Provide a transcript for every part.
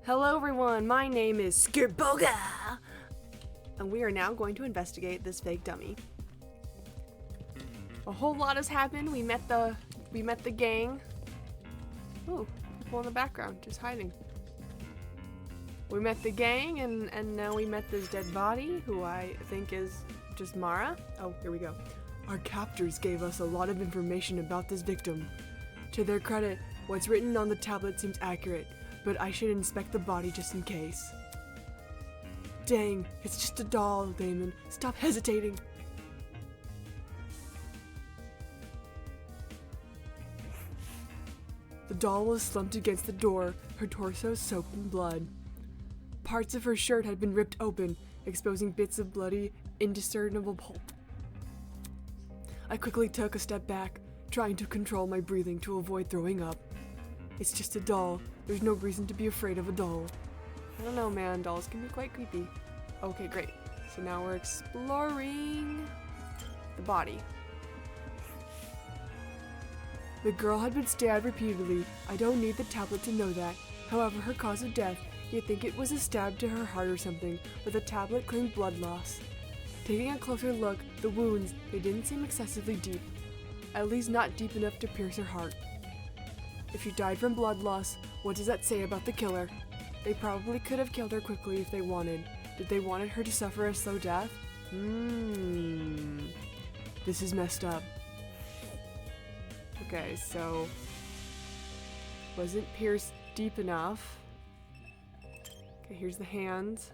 Hello everyone, my name is Skirboga! And we are now going to investigate this fake dummy. A whole lot has happened. We met the gang. Ooh, people in the background just hiding. We met the gang and now we met this dead body who I think is just Mara. Oh, here we go. Our captors gave us a lot of information about this victim. To their credit, what's written on the tablet seems accurate, but I should inspect the body just in case. Dang, it's just a doll, Damon. Stop hesitating. The doll was slumped against the door, her torso soaked in blood. Parts of her shirt had been ripped open, exposing bits of bloody, indiscernible pulp. I quickly took a step back, trying to control my breathing to avoid throwing up. It's just a doll. There's no reason to be afraid of a doll. I don't know, man. Dolls can be quite creepy. Okay, great. So now we're exploring the body. The girl had been stabbed repeatedly. I don't need the tablet to know that. However, her cause of death, you'd think it was a stab to her heart or something, but the tablet claimed blood loss. Taking a closer look, the wounds, they didn't seem excessively deep. At least not deep enough to pierce her heart. If she died from blood loss, what does that say about the killer? They probably could have killed her quickly if they wanted. Did they wanted her to suffer a slow death? This is messed up. Okay, so wasn't pierced deep enough. Okay, here's the hands.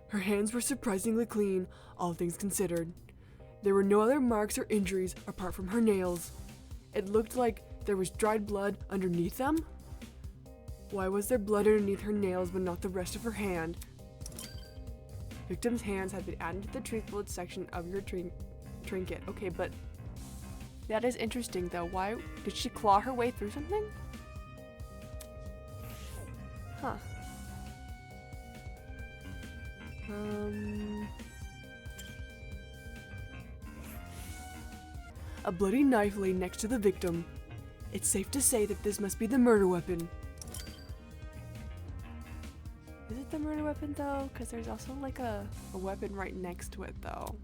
Her hands were surprisingly clean, all things considered. There were no other marks or injuries apart from her nails. It looked like there was dried blood underneath them. Why was there blood underneath her nails but not the rest of her hand? Victim's hands had been added to the truth bullet section of your trinket. Okay, but that is interesting though. Why did she claw her way through something? Huh. A bloody knife lay next to the victim. It's safe to say that this must be the murder weapon. Is it the murder weapon though? Because there's also like a weapon right next to it though.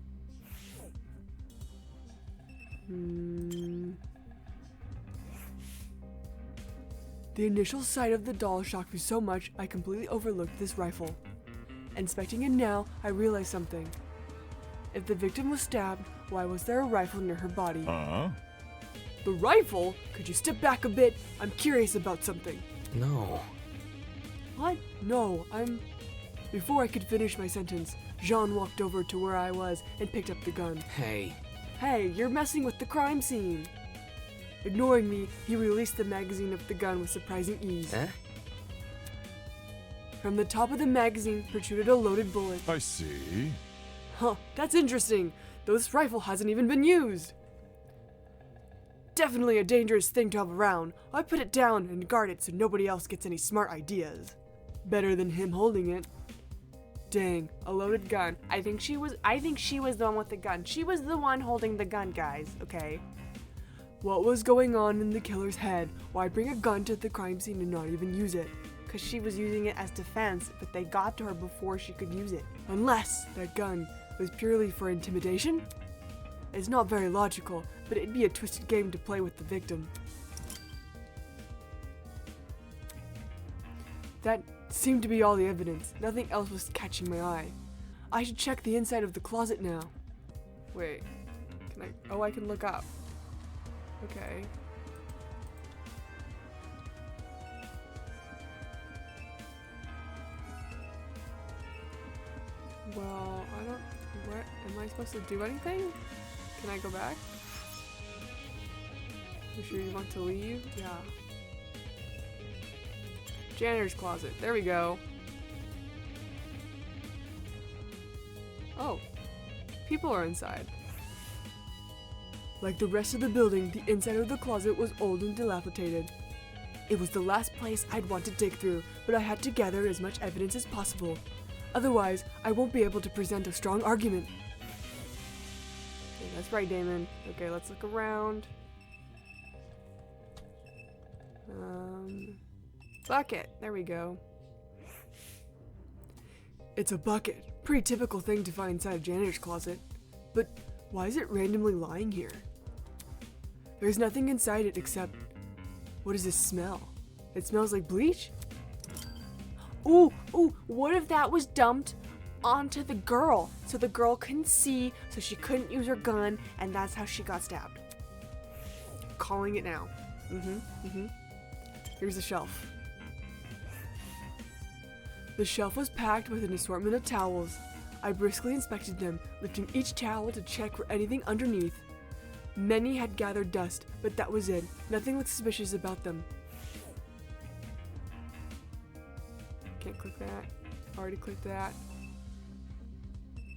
The initial sight of the doll shocked me so much I completely overlooked this rifle. Inspecting it now, I realized something. If the victim was stabbed, why was there a rifle near her body? The rifle? Could you step back a bit? I'm curious about something. No. What? No, Before I could finish my sentence, Jean walked over to where I was and picked up the gun. Hey, you're messing with the crime scene. Ignoring me, he released the magazine of the gun with surprising ease. From the top of the magazine protruded a loaded bullet. I see. Huh, that's interesting. This rifle hasn't even been used. Definitely a dangerous thing to have around. I put it down and guard it so nobody else gets any smart ideas. Better than him holding it. Dang, a loaded gun. I think she was the one with the gun. She was the one holding the gun, guys, okay? What was going on in the killer's head? Why bring a gun to the crime scene and not even use it? Because she was using it as defense, but they got to her before she could use it. Unless that gun was purely for intimidation? It's not very logical, but it'd be a twisted game to play with the victim. That seemed to be all the evidence. Nothing else was catching my eye. I should check the inside of the closet now. Wait, can I? Oh, I can look up. Okay. Well, what, am I supposed to do anything? Can I go back? You sure you want to leave? Yeah. Janitor's closet, there we go. Oh, people are inside. Like the rest of the building, the inside of the closet was old and dilapidated. It was the last place I'd want to dig through, but I had to gather as much evidence as possible. Otherwise, I won't be able to present a strong argument. Okay, that's right, Damon. Okay, let's look around. Bucket. There we go. It's a bucket. Pretty typical thing to find inside a janitor's closet. But why is it randomly lying here? There's nothing inside it except... What does this smell? It smells like bleach? Ooh, what if that was dumped onto the girl? So the girl couldn't see, so she couldn't use her gun, and that's how she got stabbed. Calling it now. Here's the shelf. The shelf was packed with an assortment of towels. I briskly inspected them, lifting each towel to check for anything underneath. Many had gathered dust, but that was it. Nothing looked suspicious about them. Can't click that. Already clicked that.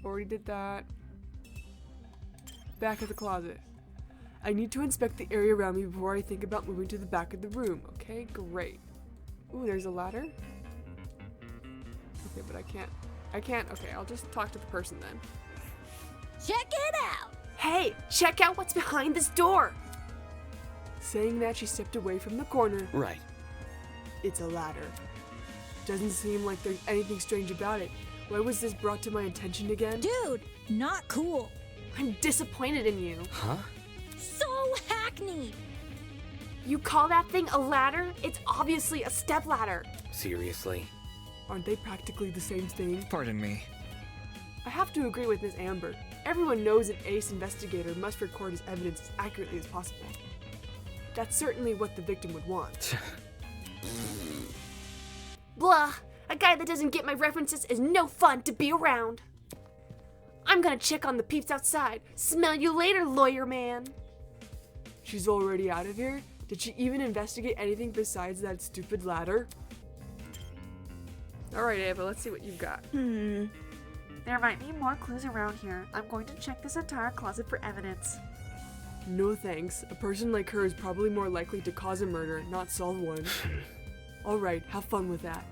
Already did that. Back of the closet. I need to inspect the area around me before I think about moving to the back of the room. Okay, great. Ooh, there's a ladder. Okay, but I can't. Okay, I'll just talk to the person then. Check it out! Hey, check out what's behind this door! Saying that, she stepped away from the corner. Right. It's a ladder. Doesn't seem like there's anything strange about it. Why was this brought to my attention again? Dude, not cool. I'm disappointed in you. Huh? So hackneyed. You call that thing a ladder? It's obviously a step ladder. Seriously? Aren't they practically the same thing? Pardon me. I have to agree with Miss Amber. Everyone knows an ace investigator must record his evidence as accurately as possible. That's certainly what the victim would want. Blah! A guy that doesn't get my references is no fun to be around. I'm gonna check on the peeps outside. Smell you later, lawyer man. She's already out of here? Did she even investigate anything besides that stupid ladder? Alright, Ava, let's see what you've got. There might be more clues around here. I'm going to check this entire closet for evidence. No thanks. A person like her is probably more likely to cause a murder, not solve one. Alright, have fun with that.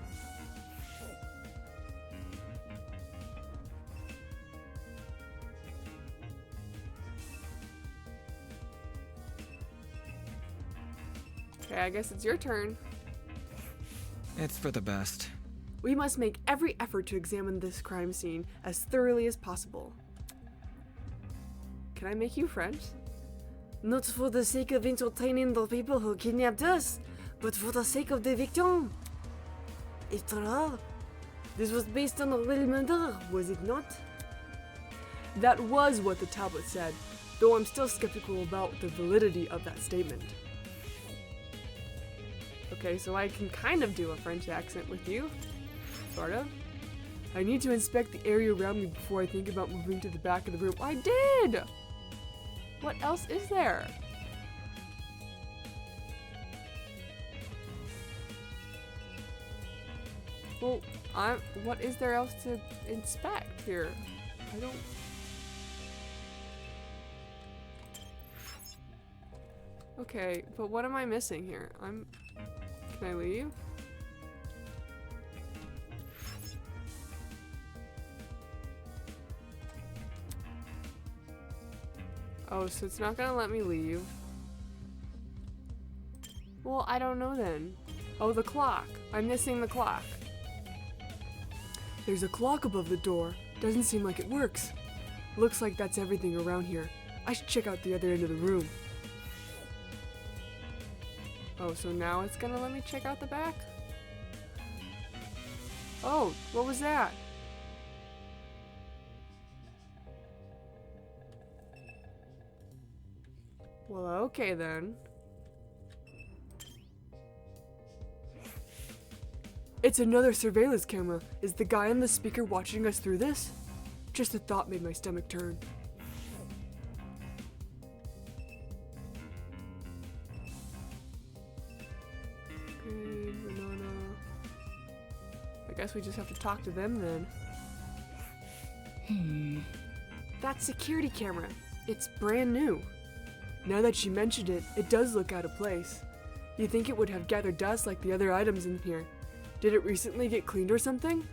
Okay, I guess it's your turn. It's for the best. We must make every effort to examine this crime scene as thoroughly as possible. Can I make you friends? Not for the sake of entertaining the people who kidnapped us, but for the sake of the victim. After all, this was based on a real murder, was it not? That was what the tablet said, though I'm still skeptical about the validity of that statement. Okay, so I can kind of do a French accent with you. Sort of. I need to inspect the area around me before I think about moving to the back of the room. I did! What else is there? Well, what is there else to inspect here? I don't... Okay, but what am I missing here? Can I leave? Oh, so it's not gonna let me leave. Well, I don't know then. Oh, the clock. I'm missing the clock. There's a clock above the door. Doesn't seem like it works. Looks like that's everything around here. I should check out the other end of the room. Oh, so now it's gonna let me check out the back? Oh, what was that? Well, okay then. It's another surveillance camera. Is the guy on the speaker watching us through this? Just a thought made my stomach turn. Okay, banana. I guess we just have to talk to them then. That security camera. It's brand new. Now that she mentioned it, it does look out of place. You think it would have gathered dust like the other items in here? Did it recently get cleaned or something?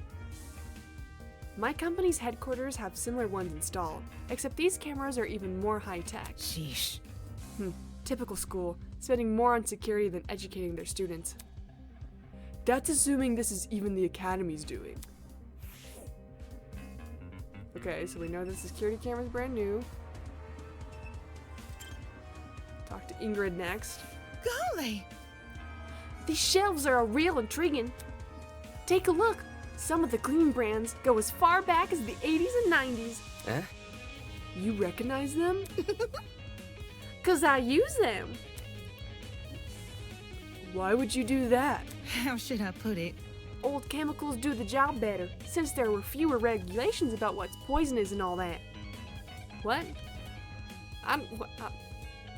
My company's headquarters have similar ones installed, except these cameras are even more high-tech. Sheesh. Typical school, spending more on security than educating their students. That's assuming this is even the Academy's doing. Okay, so we know the security camera's brand new. Talk to Ingrid next. Golly! These shelves are real intriguing. Take a look. Some of the cleaning brands go as far back as the 80s and 90s. Eh? You recognize them? 'Cause I use them. Why would you do that? How should I put it? Old chemicals do the job better, since there were fewer regulations about what's poisonous and all that. What?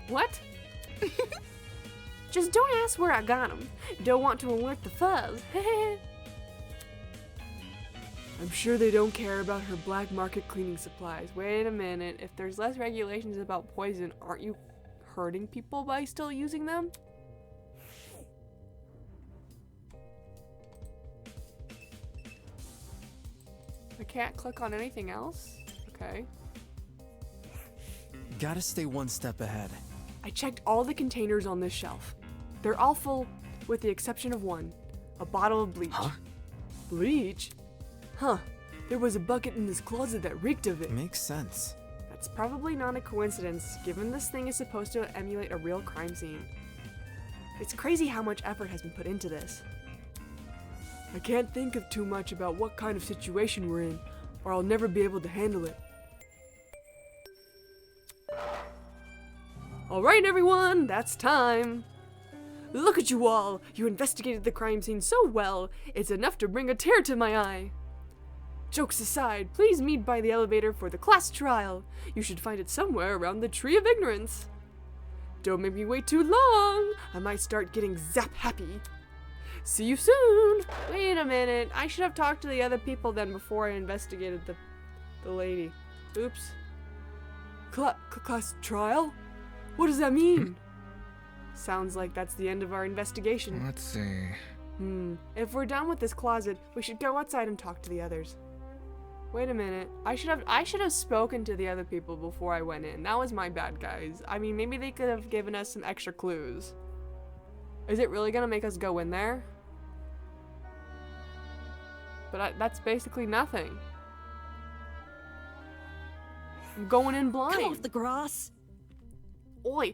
What? Just don't ask where I got them. Don't want to alert the fuzz. I'm sure they don't care about her black market cleaning supplies. Wait a minute, if there's less regulations about poison, aren't you hurting people by still using them? I can't click on anything else? Okay. Gotta stay one step ahead. I checked all the containers on this shelf. They're all full, with the exception of one. A bottle of bleach. Huh? Bleach? Huh. There was a bucket in this closet that reeked of it. Makes sense. That's probably not a coincidence, given this thing is supposed to emulate a real crime scene. It's crazy how much effort has been put into this. I can't think of too much about what kind of situation we're in, or I'll never be able to handle it. Alright everyone, that's time! Look at you all! You investigated the crime scene so well, it's enough to bring a tear to my eye! Jokes aside, please meet by the elevator for the class trial. You should find it somewhere around the Tree of Ignorance. Don't make me wait too long! I might start getting zap happy. See you soon! Wait a minute, I should have talked to the other people then before I investigated the lady. Oops. Class trial? What does that mean? Sounds like that's the end of our investigation. Let's see. If we're done with this closet, we should go outside and talk to the others. Wait a minute. I should have spoken to the other people before I went in. That was my bad, guys. I mean, maybe they could have given us some extra clues. Is it really gonna make us go in there? But that's basically nothing. I'm going in blind. Come off the grass. Oi,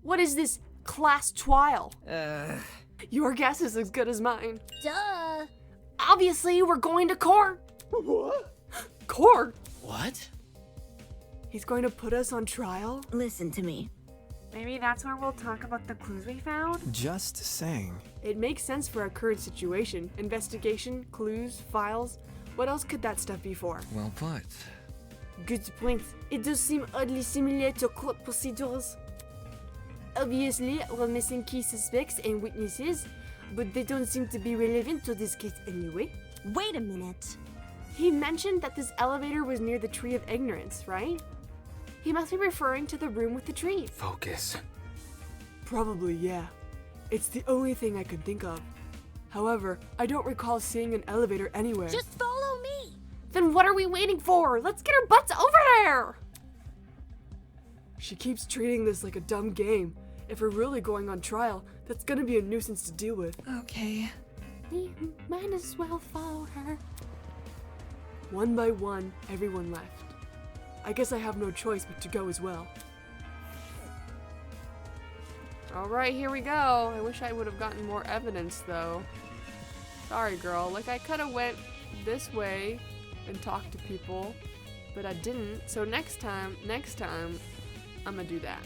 what is this class trial? Your guess is as good as mine. Duh. Obviously, we're going to court. What? Court? What? He's going to put us on trial? Listen to me. Maybe that's where we'll talk about the clues we found? Just saying. It makes sense for our current situation. Investigation, clues, files. What else could that stuff be for? Well put. Good point. It does seem oddly similar to court procedures. Obviously, we're missing key suspects and witnesses, but they don't seem to be relevant to this case anyway. Wait a minute. He mentioned that this elevator was near the Tree of Ignorance, right? He must be referring to the room with the tree. Focus. Probably, yeah. It's the only thing I can think of. However, I don't recall seeing an elevator anywhere. Just follow me. Then what are we waiting for? Let's get our butts over there! She keeps treating this like a dumb game. If we're really going on trial, that's gonna be a nuisance to deal with. Okay. We might as well follow her. One by one, everyone left. I guess I have no choice but to go as well. Alright, here we go. I wish I would have gotten more evidence though. Sorry girl, like I could have went this way and talked to people, but I didn't. So next time, I'm gonna do that.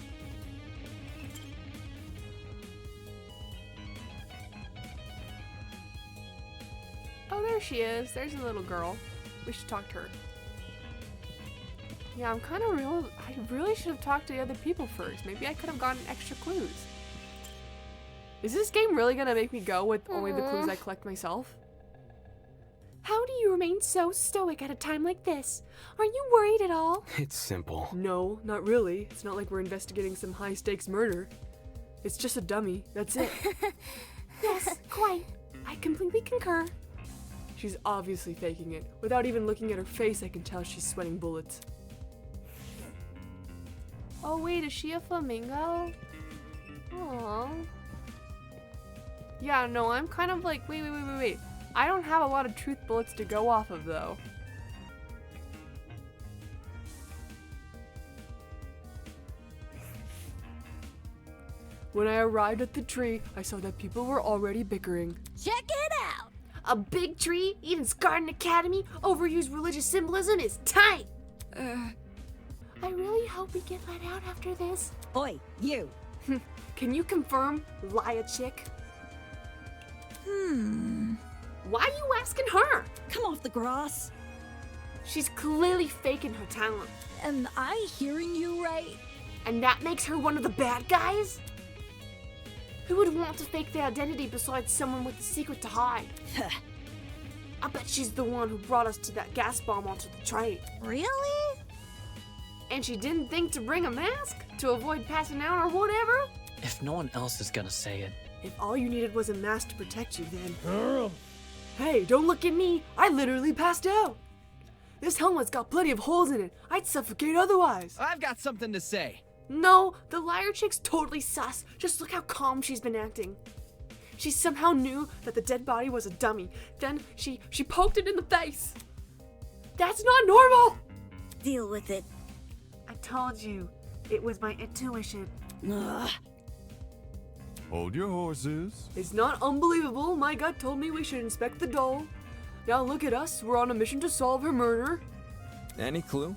Oh, there she is. There's a little girl. We should talk to her. Yeah, I really should have talked to the other people first. Maybe I could have gotten extra clues. Is this game really gonna make me go with only the clues I collect myself? How do you remain so stoic at a time like this? Aren't you worried at all? It's simple. No, not really. It's not like we're investigating some high-stakes murder. It's just a dummy, that's it. Yes, quite. I completely concur. She's obviously faking it. Without even looking at her face, I can tell she's sweating bullets. Oh wait, is she a flamingo? Aww. Yeah, no, I'm kind of like, wait. I don't have a lot of truth bullets to go off of, though. When I arrived at the tree, I saw that people were already bickering. Check it out. A big tree, even scarred an academy, overused religious symbolism is tight. I really hope we get let out after this. Oi, you. Can you confirm, lie chick? Why are you asking her? Come off the grass. She's clearly faking her talent. Am I hearing you right? And that makes her one of the bad guys? Who would want to fake their identity besides someone with a secret to hide? I bet she's the one who brought us to that gas bomb onto the train. Really? And she didn't think to bring a mask to avoid passing out or whatever? If no one else is gonna say it. If all you needed was a mask to protect you, then... Hey, don't look at me! I literally passed out! This helmet's got plenty of holes in it. I'd suffocate otherwise. I've got something to say. No, the liar chick's totally sus. Just look how calm she's been acting. She somehow knew that the dead body was a dummy. Then she poked it in the face. That's not normal! Deal with it. I told you, it was my intuition. Ugh. Hold your horses. It's not unbelievable. My gut told me we should inspect the doll. Now look at us. We're on a mission to solve her murder. Any clue?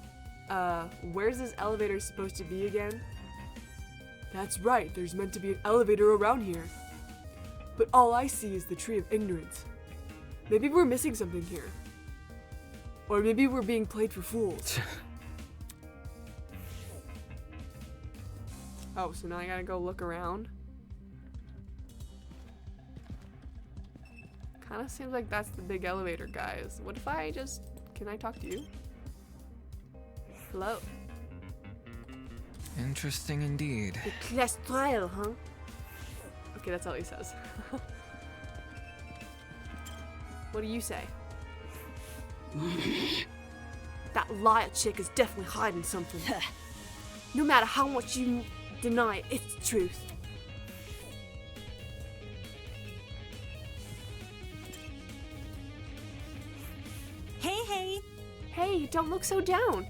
Where's this elevator supposed to be again? That's right. There's meant to be an elevator around here. But all I see is the tree of ignorance. Maybe we're missing something here. Or maybe we're being played for fools. Oh, so now I gotta go look around? Kinda seems like that's the big elevator, guys. What if I just... Can I talk to you? Hello? Interesting indeed. The class trial, huh? Okay, that's all he says. What do you say? That liar chick is definitely hiding something. No matter how much you deny it, it's the truth. Hey. Hey, don't look so down.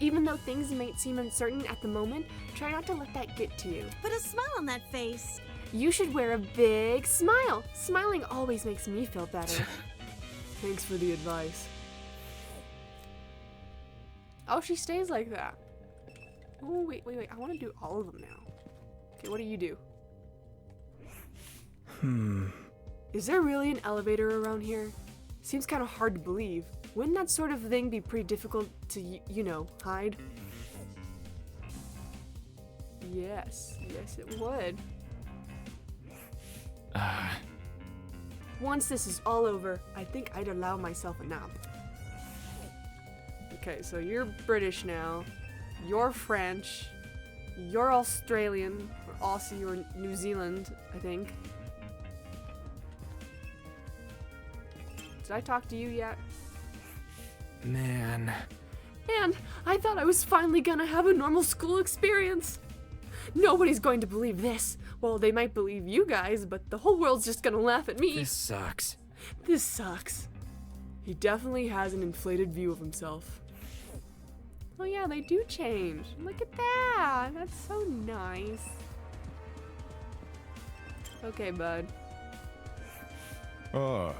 Even though things might seem uncertain at the moment, try not to let that get to you. Put a smile on that face. You should wear a big smile. Smiling always makes me feel better. Thanks for the advice. Oh, she stays like that. Oh, wait. I want to do all of them now. Okay, what do you do? Is there really an elevator around here? Seems kind of hard to believe. Wouldn't that sort of thing be pretty difficult to, you know, hide? Yes, it would. Once this is all over, I think I'd allow myself a nap. Okay, so you're British now. You're French. You're Australian, or Aussie, or New Zealand, I think. Did I talk to you yet? Man. And I thought I was finally gonna have a normal school experience. Nobody's going to believe this. Well, they might believe you guys, but the whole world's just gonna laugh at me. This sucks. This sucks. He definitely has an inflated view of himself. Oh yeah, they do change. Look at that. That's so nice. Okay, bud. Aye.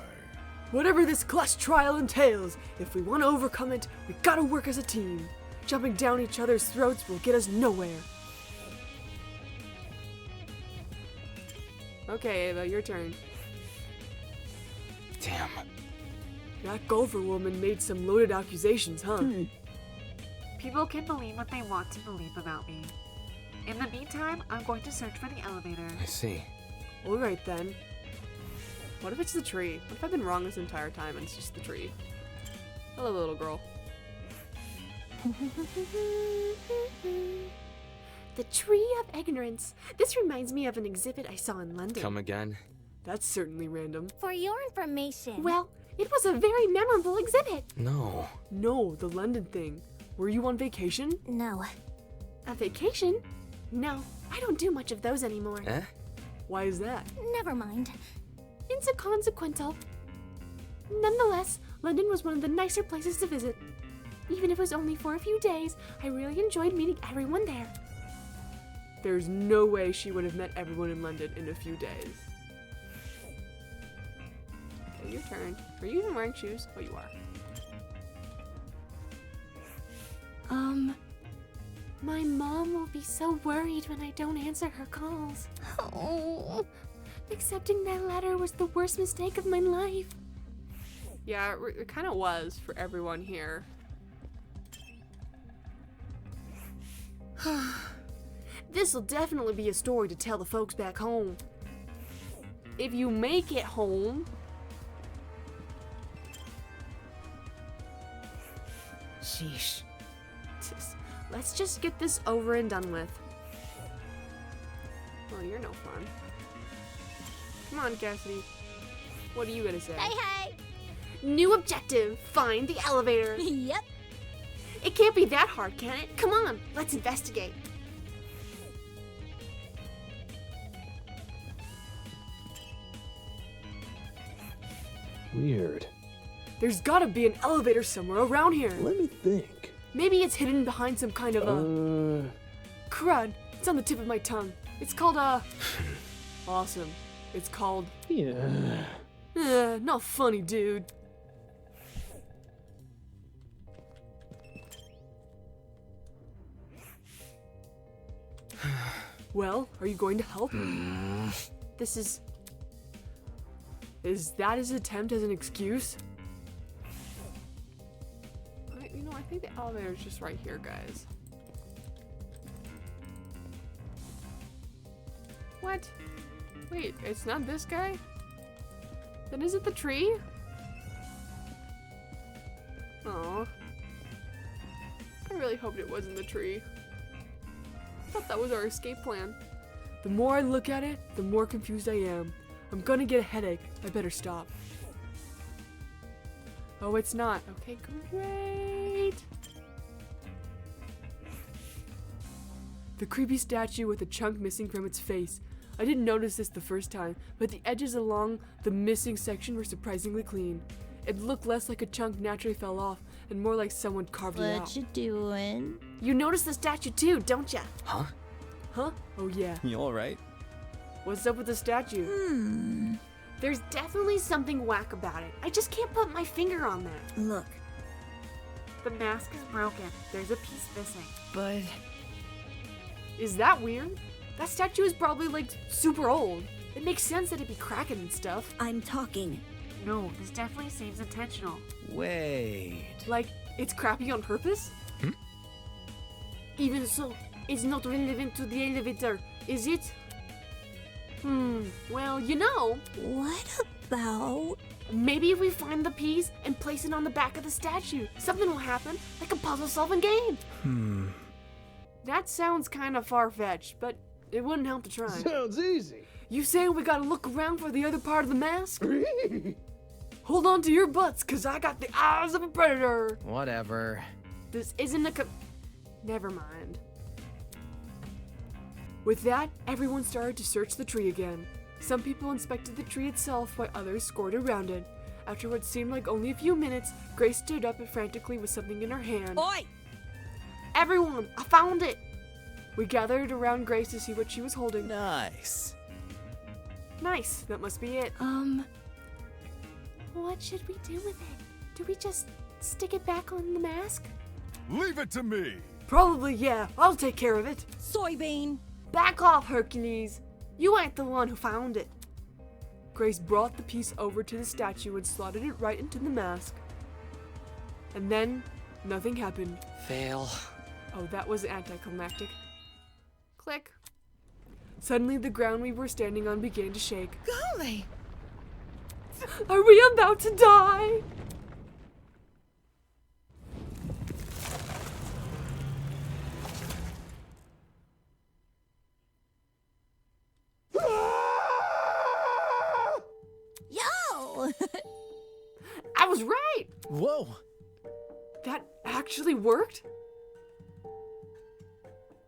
Whatever this class trial entails, if we want to overcome it, we gotta work as a team. Jumping down each other's throats will get us nowhere. Okay, Ava, your turn. Damn. That golfer woman made some loaded accusations, huh? People can believe what they want to believe about me. In the meantime, I'm going to search for the elevator. I see. Alright then. What if it's the tree? What if I've been wrong this entire time and it's just the tree? Hello, little girl. The Tree of Ignorance. This reminds me of an exhibit I saw in London. Come again? That's certainly random. For your information. Well, it was a very memorable exhibit. No. No, the London thing. Were you on vacation? No. A vacation? No, I don't do much of those anymore. Eh? Why is that? Never mind. Inconsequential. Nonetheless, London was one of the nicer places to visit. Even if it was only for a few days, I really enjoyed meeting everyone there. There's no way she would have met everyone in London in a few days. Okay, your turn. Are you even wearing shoes? Oh, you are. My mom will be so worried when I don't answer her calls. Oh. Accepting that letter was the worst mistake of my life. Yeah, it kind of was for everyone here. This'll definitely be a story to tell the folks back home. If you make it home. Sheesh. Let's just get this over and done with. Oh, you're no fun. Come on, Cassidy. What are you gonna say? Hey! New objective, find the elevator. Yep. It can't be that hard, can it? Come on, let's investigate. Weird. There's gotta be an elevator somewhere around here. Let me think. Maybe it's hidden behind some kind of a... Crud, it's on the tip of my tongue. It's called Awesome. It's called... Yeah. Not funny, dude. Well, are you going to help? This is... Is that his attempt as an excuse? I think the elevator is just right here, guys. What? Wait, it's not this guy? Then is it the tree? Aw. I really hoped it wasn't the tree. I thought that was our escape plan. The more I look at it, the more confused I am. I'm gonna get a headache. I better stop. Oh, it's not. Okay, great. The creepy statue with a chunk missing from its face. I didn't notice this the first time, but the edges along the missing section were surprisingly clean. It looked less like a chunk naturally fell off and more like someone carved it out. What you doing? You noticed the statue too, don't ya? Huh? Huh? Oh yeah. You alright? What's up with the statue? There's definitely something whack about it. I just can't put my finger on that. Look. The mask is broken. There's a piece missing. But... Is that weird? That statue is probably like super old. It makes sense that it'd be cracking and stuff. I'm talking. No, this definitely seems intentional. Wait... Like, it's crappy on purpose? Even so, it's not relevant to the elevator, is it? Well, you know, What about... Maybe if we find the piece and place it on the back of the statue, something will happen, like a puzzle-solving game. that sounds kind of far-fetched, but it wouldn't help to try. Sounds easy. You saying we gotta look around for the other part of the mask? Hold on to your butts, cause I got the eyes of a predator. Whatever. This isn't a Never mind. With that, everyone started to search the tree again. Some people inspected the tree itself while others scored around it. After what seemed like only a few minutes, Grace stood up and frantically with something in her hand. Oi! Everyone, I found it! We gathered around Grace to see what she was holding. Nice. Nice, that must be it. What should we do with it? Do we just stick it back on the mask? Leave it to me. Probably, yeah. I'll take care of it. Soybean! Back off, Hercules! You ain't the one who found it. Grace brought the piece over to the statue and slotted it right into the mask. And then, nothing happened. Fail. Oh, that was anticlimactic. Click. Suddenly, the ground we were standing on began to shake. Golly! Are we about to die? Yo! I was right! Whoa! That actually worked?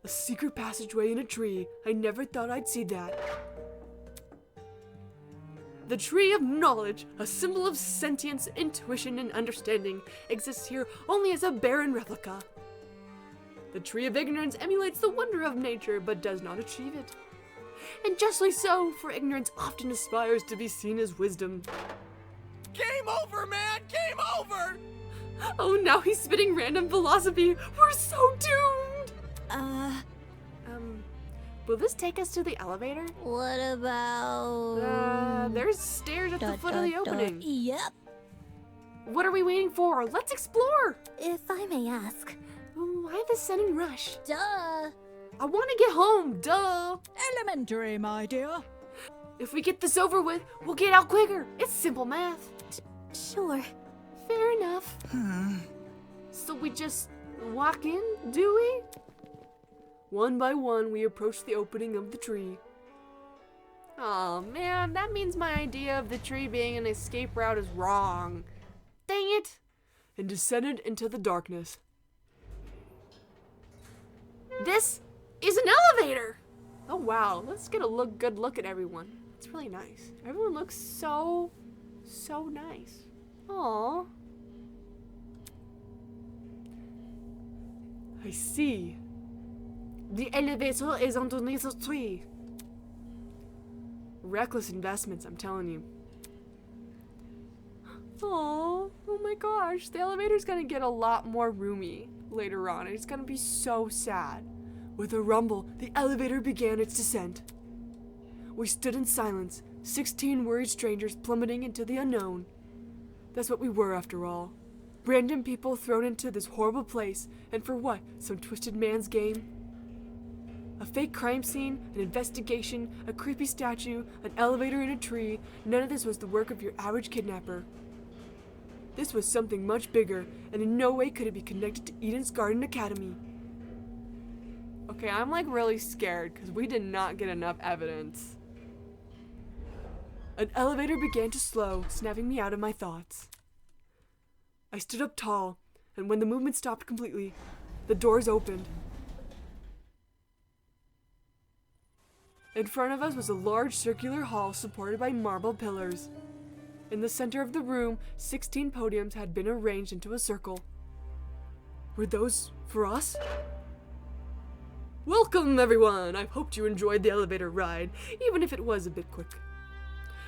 A secret passageway in a tree. I never thought I'd see that. The tree of knowledge, a symbol of sentience, intuition, and understanding, exists here only as a barren replica. The tree of ignorance emulates the wonder of nature, but does not achieve it. And justly so, for ignorance often aspires to be seen as wisdom. Game over, man! Game over! Oh, now he's spitting random philosophy. We're so doomed! Will this take us to the elevator? What about... There's stairs at the foot of the opening. Yep. What are we waiting for? Let's explore! If I may ask. Why the sudden rush? Duh. I want to get home, duh! Elementary, my dear. If we get this over with, we'll get out quicker. It's simple math. Sure. Fair enough. So we just walk in, do we? One by one, we approach the opening of the tree. Oh man, that means my idea of the tree being an escape route is wrong. Dang it! And descended into the darkness. This is an elevator! Oh wow, let's get a good look at everyone. It's really nice. Everyone looks so nice. Aww. I see. The elevator is underneath the tree. Reckless investments, I'm telling you. Oh my gosh, the elevator's gonna get a lot more roomy later on. It's gonna be so sad. With a rumble, the elevator began its descent. We stood in silence, 16 worried strangers plummeting into the unknown. That's what we were after all. Random people thrown into this horrible place, and for what? Some twisted man's game? A fake crime scene, an investigation, a creepy statue, an elevator in a tree. None of this was the work of your average kidnapper. This was something much bigger, and in no way could it be connected to Eden's Garden Academy. Okay, I'm like really scared because we did not get enough evidence. An elevator began to slow, snapping me out of my thoughts. I stood up tall, and when the movement stopped completely, the doors opened. In front of us was a large circular hall supported by marble pillars. In the center of the room, 16 podiums had been arranged into a circle. Were those for us? Welcome, everyone! I hoped you enjoyed the elevator ride, even if it was a bit quick.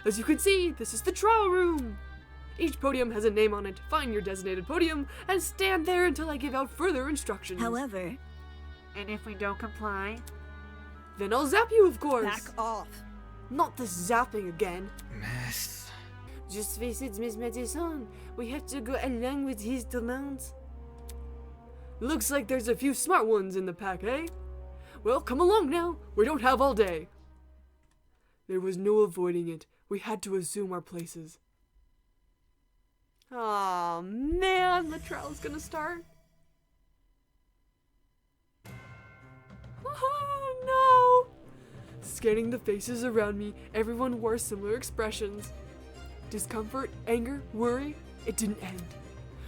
As you can see, this is the trial room. Each podium has a name on it. Find your designated podium and stand there until I give out further instructions. However, And if we don't comply? Then I'll zap you, of course. Back off. Not the zapping again. Miss. Just face it, Miss Madison. We have to go along with his demands. Looks like there's a few smart ones in the pack, eh? Well, come along now. We don't have all day. There was no avoiding it. We had to assume our places. Aw, man, the trial's gonna start. Oh, no! Scanning the faces around me, everyone wore similar expressions. Discomfort, anger, worry, it didn't end.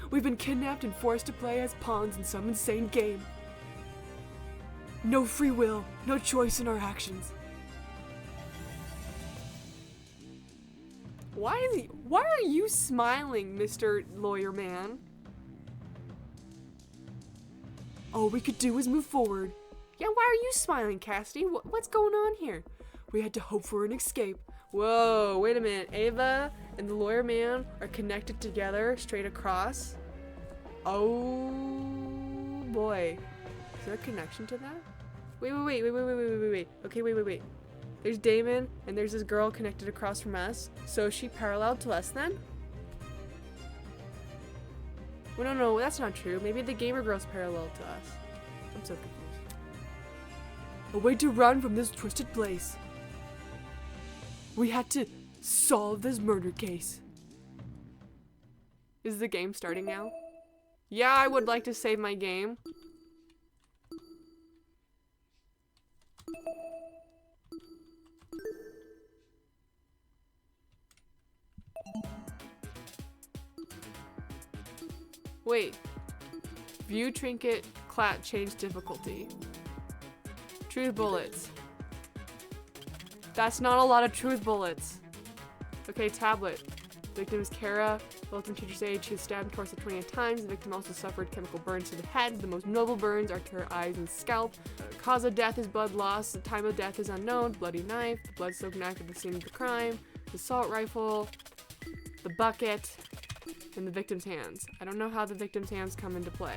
We've been kidnapped and forced to play as pawns in some insane game. No free will, no choice in our actions. Why are you smiling, Mr. Lawyer Man? All we could do is move forward. Yeah, why are you smiling, Cassidy? What's going on here? We had to hope for an escape. Whoa, wait a minute. Ava and the Lawyer Man are connected together straight across. Oh boy. Is there a connection to that? Wait. Okay, wait. There's Damon and there's this girl connected across from us. So is she parallel to us then? Well, no, that's not true. Maybe the gamer girl's parallel to us. I'm so confused. A way to run from this twisted place. We had to solve this murder case. Is the game starting now? Yeah, I would like to save my game. Wait. View trinket, clat, change difficulty. Truth bullets. That's not a lot of truth bullets. Okay, tablet. Victim is Kara. Welcome teacher's aide. She was stabbed in torso 20 times. The victim also suffered chemical burns to the head. The most notable burns are to her eyes and scalp. Cause of death is blood loss. The time of death is unknown. Bloody knife. The blood-soaked knife at the scene of the crime. The assault rifle. The bucket. And the victim's hands. I don't know how the victim's hands come into play.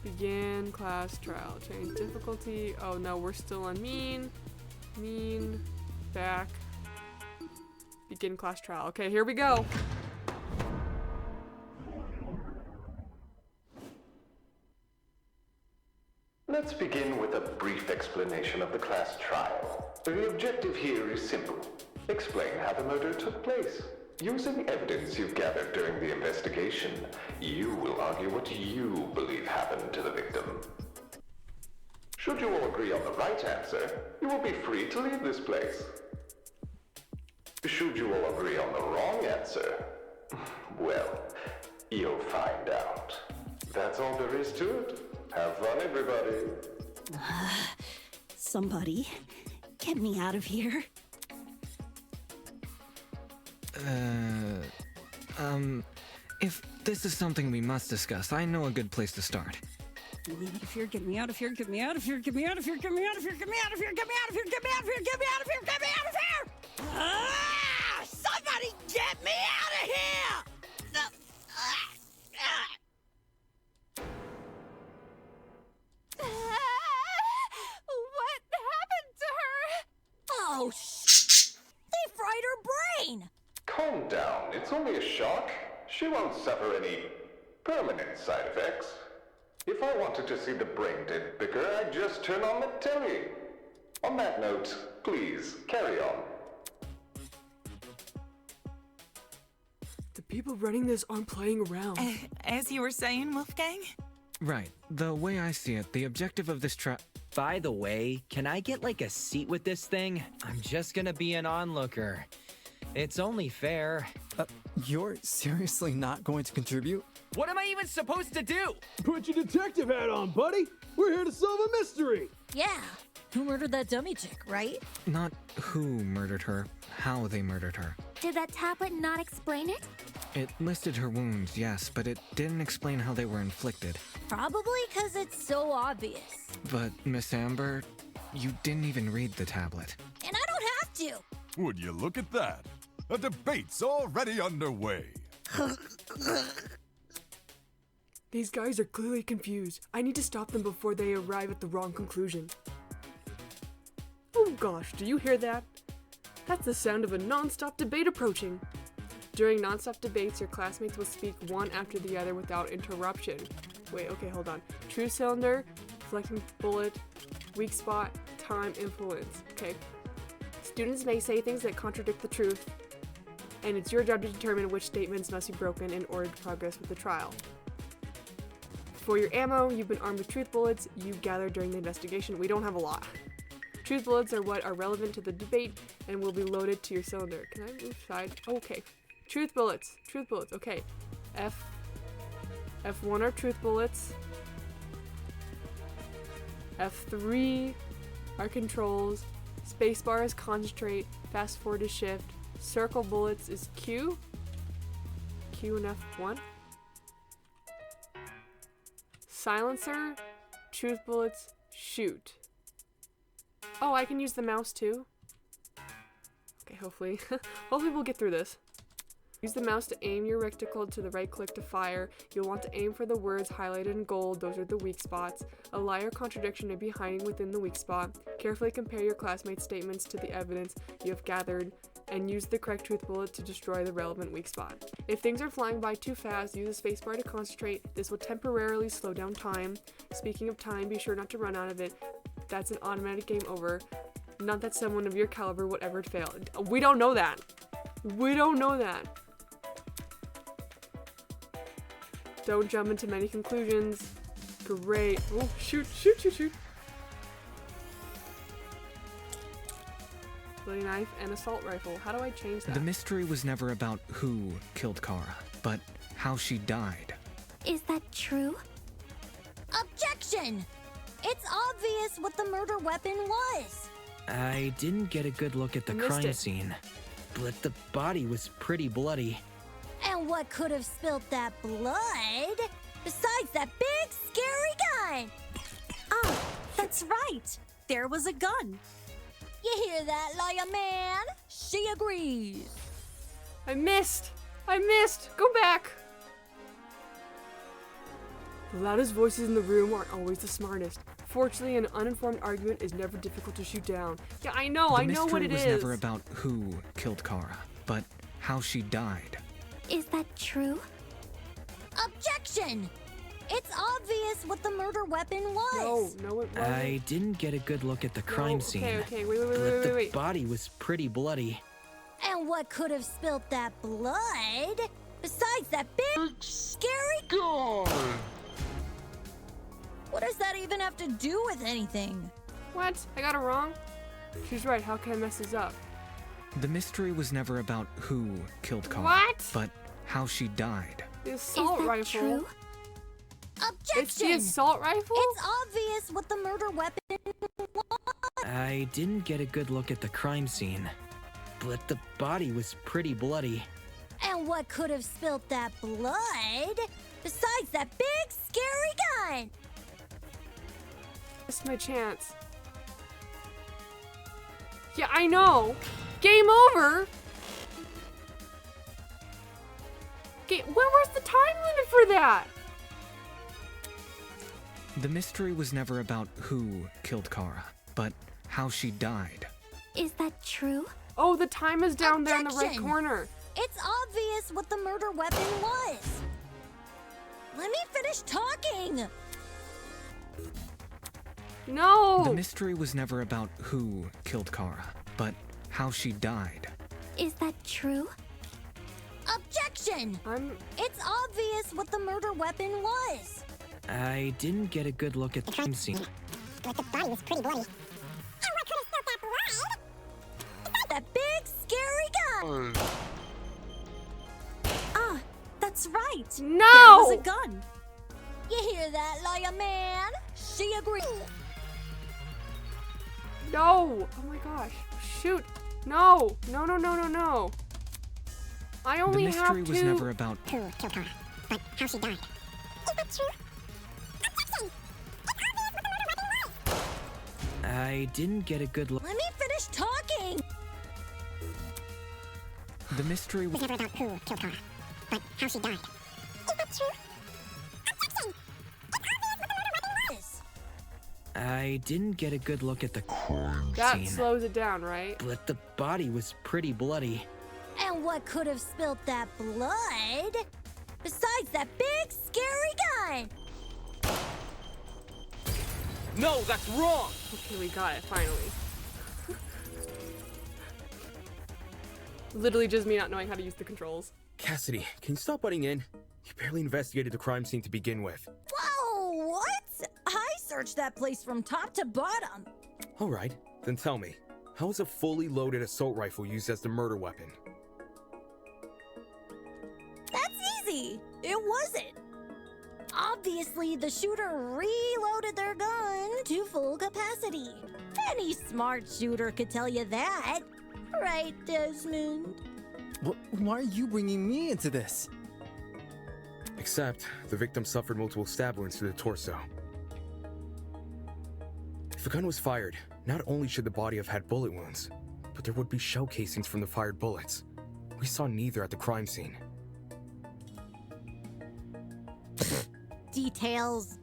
Begin class trial. Change difficulty. Oh no, we're still on mean. Mean. Back. Begin class trial. Okay, here we go. Let's begin with a brief explanation of the class trial. The objective here is simple. Explain how the murder took place. Using evidence you've gathered during the investigation, you will argue what you believe happened to the victim. Should you all agree on the right answer, you will be free to leave this place. Should you all agree on the wrong answer, well, you'll find out. That's all there is to it. Have fun, everybody. Somebody, get me out of here. If this is something we must discuss, I know a good place to start. Get me out of here, get me out of here, get me out of here, get me out of here, get me out of here, get me out of here, get me out of here, get me out of here, get me out of here, get me out of here! Ah! Somebody get me out of here! What happened to her? Oh, they fried her brain! Calm down, it's only a shock. She won't suffer any permanent side effects. If I wanted to see the brain dead bicker, I'd just turn on the telly. On that note, please, carry on. The people running this aren't playing around. As you were saying, Wolfgang? Right. The way I see it, the objective of this By the way, can I get like a seat with this thing? I'm just gonna be an onlooker. It's only fair. You're seriously not going to contribute? What am I even supposed to do? Put your detective hat on, buddy. We're here to solve a mystery. Yeah. Who murdered that dummy chick, right? Not who murdered her, how they murdered her. Did that tablet not explain it? It listed her wounds, yes, but it didn't explain how they were inflicted. Probably because it's so obvious. But, Miss Amber, you didn't even read the tablet. And I don't have to. Would you look at that? A debate's already underway. These guys are clearly confused. I need to stop them before they arrive at the wrong conclusion. Oh gosh, do you hear that? That's the sound of a non-stop debate approaching. During non-stop debates, your classmates will speak one after the other without interruption. Wait, okay, hold on. True cylinder, deflecting bullet, weak spot, time, influence. Okay. Students may say things that contradict the truth, and it's your job to determine which statements must be broken in order to progress with the trial. For your ammo, you've been armed with truth bullets you gathered during the investigation. We don't have a lot. Truth bullets are what are relevant to the debate and will be loaded to your cylinder. Can I move side? Oh, okay. Truth bullets. Truth bullets. Okay. F1 are truth bullets. F3 are controls. Spacebar is concentrate. Fast forward is shift. Circle bullets is Q. Q and F1. Silencer, truth bullets, shoot. Oh, I can use the mouse too. Okay, hopefully. Hopefully we'll get through this. Use the mouse to aim your reticle to the right click to fire. You'll want to aim for the words highlighted in gold. Those are the weak spots. A lie or contradiction may be hiding within the weak spot. Carefully compare your classmates' statements to the evidence you have gathered and use the correct truth bullet to destroy the relevant weak spot. If things are flying by too fast, use the spacebar to concentrate. This will temporarily slow down time. Speaking of time, be sure not to run out of it. That's an automatic game over. Not that someone of your caliber would ever fail. We don't know that. We don't know that. Don't jump into many conclusions. Great. Oh, shoot, shoot, shoot, shoot. Bloody knife and assault rifle. How do I change that? The mystery was never about who killed Kara, but how she died. Is that true? Objection! It's obvious what the murder weapon was. I didn't get a good look at the crime scene, but the body was pretty bloody. And what could have spilt that blood besides that big scary gun? Ah, that's right. There was a gun. You hear that, lawyer man? She agrees. I missed! Go back! The loudest voices in the room aren't always the smartest. Fortunately, an uninformed argument is never difficult to shoot down. Yeah, I know what it is. The mystery was never about who killed Kara, but how she died. Is that true? Objection! It's obvious what the murder weapon was. No, it wasn't. I didn't get a good look at the crime scene. Okay, but the body was pretty bloody. And what could have spilt that blood besides that big scary gun? What does that even have to do with anything? What? I got it wrong? She's right, how can I mess this up? The mystery was never about who killed Kara, What? but how she died. The assault rifle. True? Objection! It's the assault rifle? It's obvious what the murder weapon was. I didn't get a good look at the crime scene, but the body was pretty bloody. And what could have spilt that blood besides that big scary gun? Missed my chance. Yeah, I know. Game over. Where's the time limit for that? The mystery was never about who killed Kara, but how she died. Is that true? Oh, the time is down there in the right Objection! corner. It's obvious what the murder weapon was. Let me finish talking. No. The mystery was never about who killed Kara, but how she died. Is that true? Objection! It's obvious what the murder weapon was. I didn't get a good look at the crime scene. But the body was pretty bloody. And what could have spilt that blood? That big scary gun! Ah, that's right. No! There was a gun. You hear that, lawyer man? She agrees. No. Oh my gosh. Shoot. No. No. I only have two. The mystery was never about who killed Kara, but how she died. Is that true? Objection! It's obvious what the murder weapon was. I didn't get a good look. Let me finish talking. The mystery was never about who killed Kara, but how she died. Is that true? Objection! It's obvious what the murder weapon was. I didn't get a good look at the crime That scene. slows it down, right? But the body was pretty bloody. And what could have spilt that blood besides that big scary gun? No, that's wrong! Okay, we got it, finally. Literally just me not knowing how to use the controls. Cassidy, can you stop butting in? You barely investigated the crime scene to begin with. Whoa, what? I searched that place from top to bottom. Alright, then tell me, how was a fully loaded assault rifle used as the murder weapon? That's easy. It wasn't. Obviously, the shooter reloaded their gun to full capacity. Any smart shooter could tell you that. Right, Desmond? Why are you bringing me into this? Except, the victim suffered multiple stab wounds to the torso. If a gun was fired, not only should the body have had bullet wounds, but there would be shell casings from the fired bullets. We saw neither at the crime scene. Details.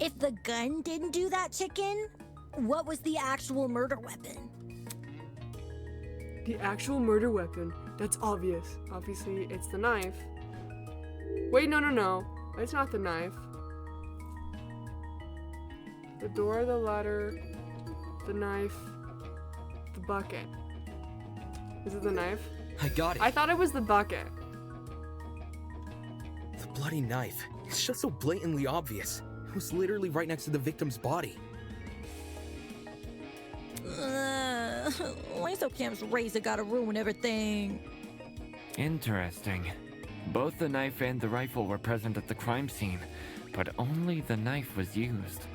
If the gun didn't do that, chicken, what was the actual murder weapon? The actual murder weapon. That's obvious. Obviously, it's the knife. Wait, no. It's not the knife. The door, the ladder, the knife, the bucket. Is it the knife? I got it. I thought it was the bucket. The bloody knife. It's just so blatantly obvious. It was literally right next to the victim's body. Lysocamp's razor gotta ruin everything. Interesting. Both the knife and the rifle were present at the crime scene, but only the knife was used.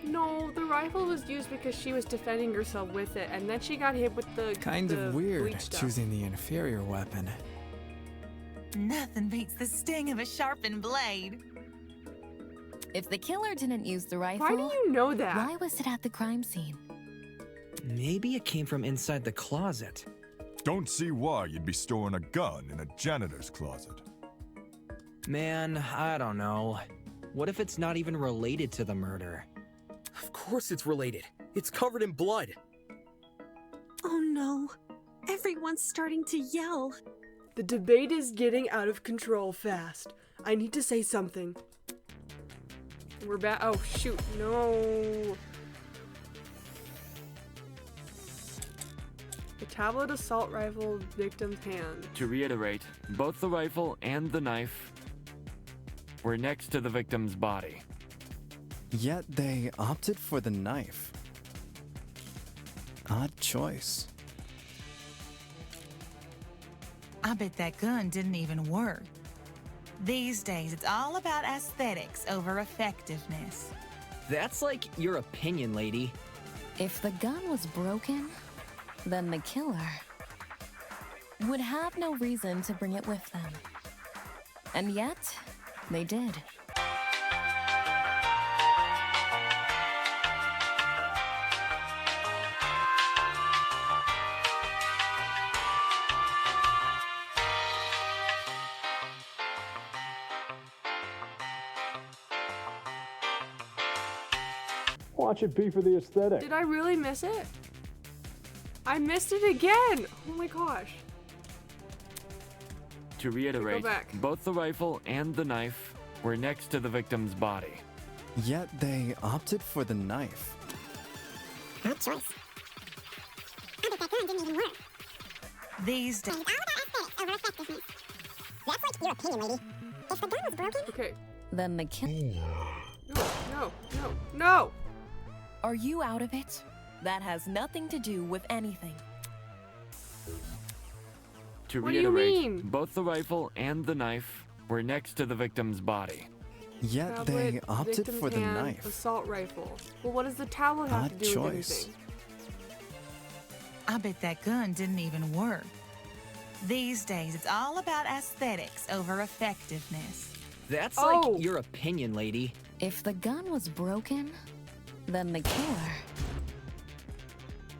No, the rifle was used because she was defending herself with it, and then she got hit with the Kind of weird bleach stuff. choosing the inferior weapon. Nothing beats the sting of a sharpened blade. If the killer didn't use the rifle, Why do you know that? why was it at the crime scene? Maybe it came from inside the closet. Don't see why you'd be storing a gun in a janitor's closet. Man, I don't know. What if it's not even related to the murder? Of course it's related. It's covered in blood. Oh no. Everyone's starting to yell. The debate is getting out of control fast. I need to say something. We're back. Oh, shoot. No. The tablet assault rifle victim's hand. To reiterate, both the rifle and the knife were next to the victim's body. Yet they opted for the knife. Odd choice. I bet that gun didn't even work. These days, it's all about aesthetics over effectiveness. That's like your opinion, lady. If the gun was broken, then the killer would have no reason to bring it with them. And yet, they did. Watch it be for the aesthetic. Did I really miss it? I missed it again! Oh my gosh. To reiterate, Go back. both the rifle and the knife were next to the victim's body. Yet they opted for the knife. Odd choice. I bet that gun didn't even work. These days. It's all about aesthetics over effectiveness. That's like your opinion, lady. If the gun was broken, Okay. Then the killer. No. No! Are you out of it? That has nothing to do with anything. To What do you reiterate, mean? both the rifle and the knife were next to the victim's body. Yet Tablet, they opted victim's for the hand, knife. Assault rifle. Well, what does the tablet have Odd to do with choice. anything? I bet that gun didn't even work. These days, it's all about aesthetics over effectiveness. That's Oh. like your opinion, lady. If the gun was broken, then the killer.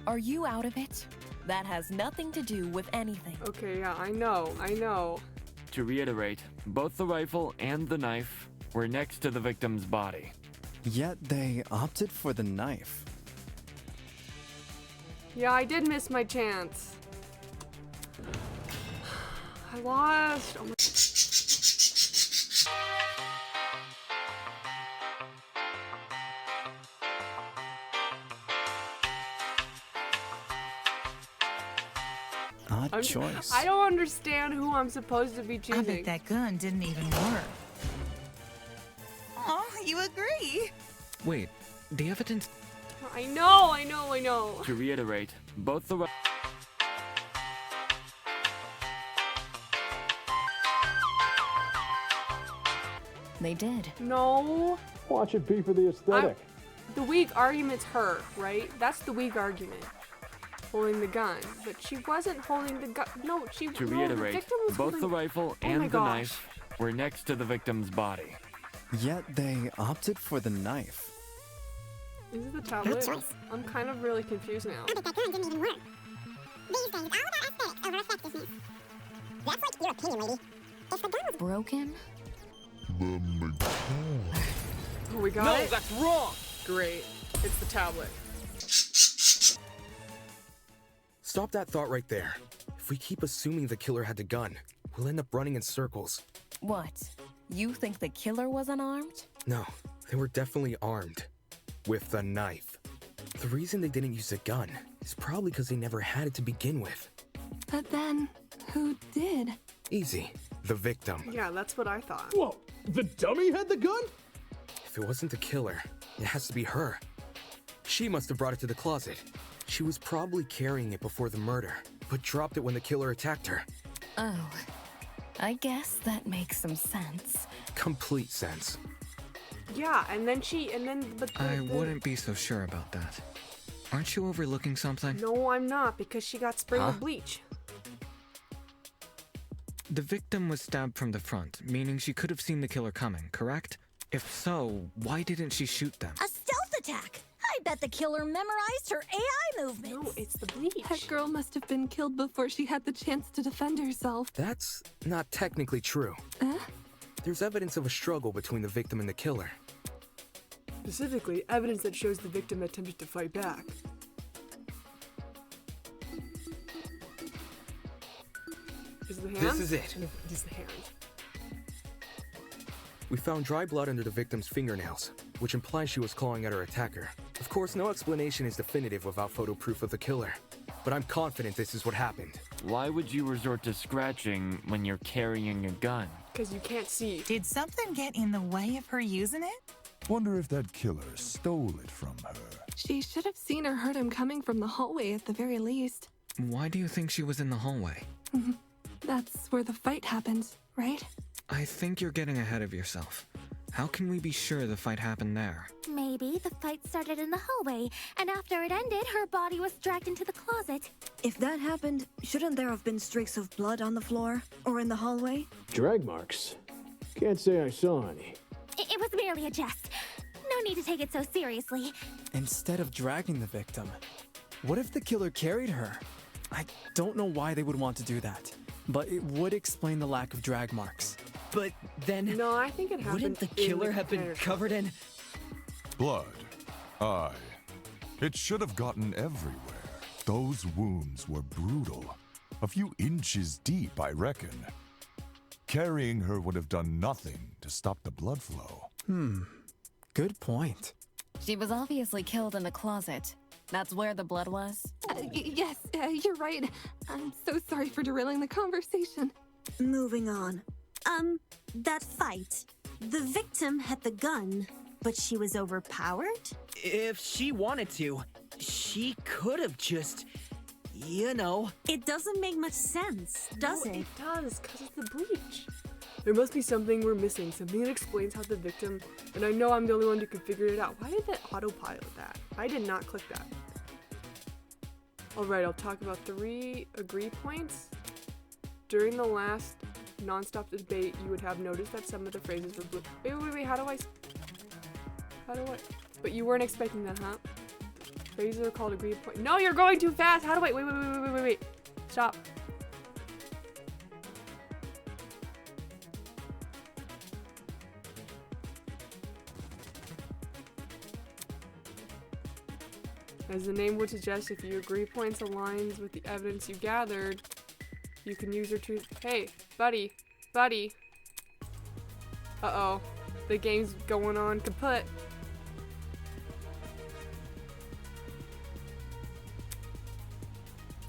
Are you out of it? That has nothing to do with anything. Okay, yeah, I know. To reiterate, both the rifle and the knife were next to the victim's body. Yet they opted for the knife. Yeah, I did miss my chance. I lost. Oh my. Odd choice. I don't understand who I'm supposed to be I choosing. bet that gun didn't even work. Oh, you agree? Wait, the evidence. I know. To reiterate, both the They did. No. Watch it be for the aesthetic. The weak argument's her, right? That's the weak argument. Holding the gun. But she wasn't holding the gun. No, To no, the reiterate, victim was both holding... the rifle Oh my and the gosh. knife were next to the victim's body. Yet they opted for the knife. Is it the tablet? choice. I'm kind of really confused now. I bet that gun didn't even work. These days, it's all about aesthetics over effectiveness. That's like your opinion, lady. If the gun was Broken? Oh, we got it? that's wrong! Great. It's the tablet. Stop that thought right there. If we keep assuming the killer had the gun, we'll end up running in circles. What? You think the killer was unarmed? No, they were definitely armed. With a knife. The reason they didn't use a gun is probably because they never had it to begin with. But then, who did? Easy. The victim. Yeah, that's what I thought. Whoa, the dummy had the gun? If it wasn't the killer, it has to be her. She must have brought it to the closet. She was probably carrying it before the murder, but dropped it when the killer attacked her. Oh, I guess that makes some sense. Complete sense. Yeah, and then I wouldn't be so sure about that. Aren't you overlooking something? No, I'm not, because she got sprayed with bleach. The victim was stabbed from the front, meaning she could have seen the killer coming, correct? If so, why didn't she shoot them? A stealth attack! I bet the killer memorized her AI movements. No, it's the bleach. That girl must have been killed before she had the chance to defend herself. That's not technically true. There's evidence of a struggle between the victim and the killer. Specifically, evidence that shows the victim attempted to fight back. Is it the hands? This is it. It is the hands. We found dry blood under the victim's fingernails, which implies she was clawing at her attacker. Of course, no explanation is definitive without photo proof of the killer, but I'm confident this is what happened. Why would you resort to scratching when you're carrying a gun? Because you can't see. Did something get in the way of her using it? Wonder if that killer stole it from her. She should have seen or heard him coming from the hallway at the very least. Why do you think she was in the hallway? That's where the fight happened, right? I think you're getting ahead of yourself. How can we be sure the fight happened there? Maybe the fight started in the hallway, and after it ended, her body was dragged into the closet. If that happened, shouldn't there have been streaks of blood on the floor or in the hallway? Drag marks? Can't say I saw any. It was merely a jest. No need to take it so seriously. Instead of dragging the victim, what if the killer carried her? I don't know why they would want to do that, but it would explain the lack of drag marks. But then... No, I think it happened. Wouldn't the killer have been covered in... Blood. Aye. It should have gotten everywhere. Those wounds were brutal. A few inches deep, I reckon. Carrying her would have done nothing to stop the blood flow. Good point. She was obviously killed in the closet. That's where the blood was? Yes, you're right. I'm so sorry for derailing the conversation. Moving on. That fight. The victim had the gun, but she was overpowered? If she wanted to, she could have just, you know. It doesn't make much sense, does it? It does, because of the bleach. There must be something we're missing, something that explains how the victim, and I know I'm the only one who can figure it out. Why did that autopilot that? I did not click that. Alright, I'll talk about 3 agree points. During the last non-stop debate, you would have noticed that some of the phrases were blue. Wait, how do I? But you weren't expecting that, huh? Phrases are called agree point. No, you're going too fast! How do I? Wait. Stop. As the name would suggest, if your agree points aligns with the evidence you gathered, you can use your truth. Hey, buddy. Uh-oh. The game's going on kaput.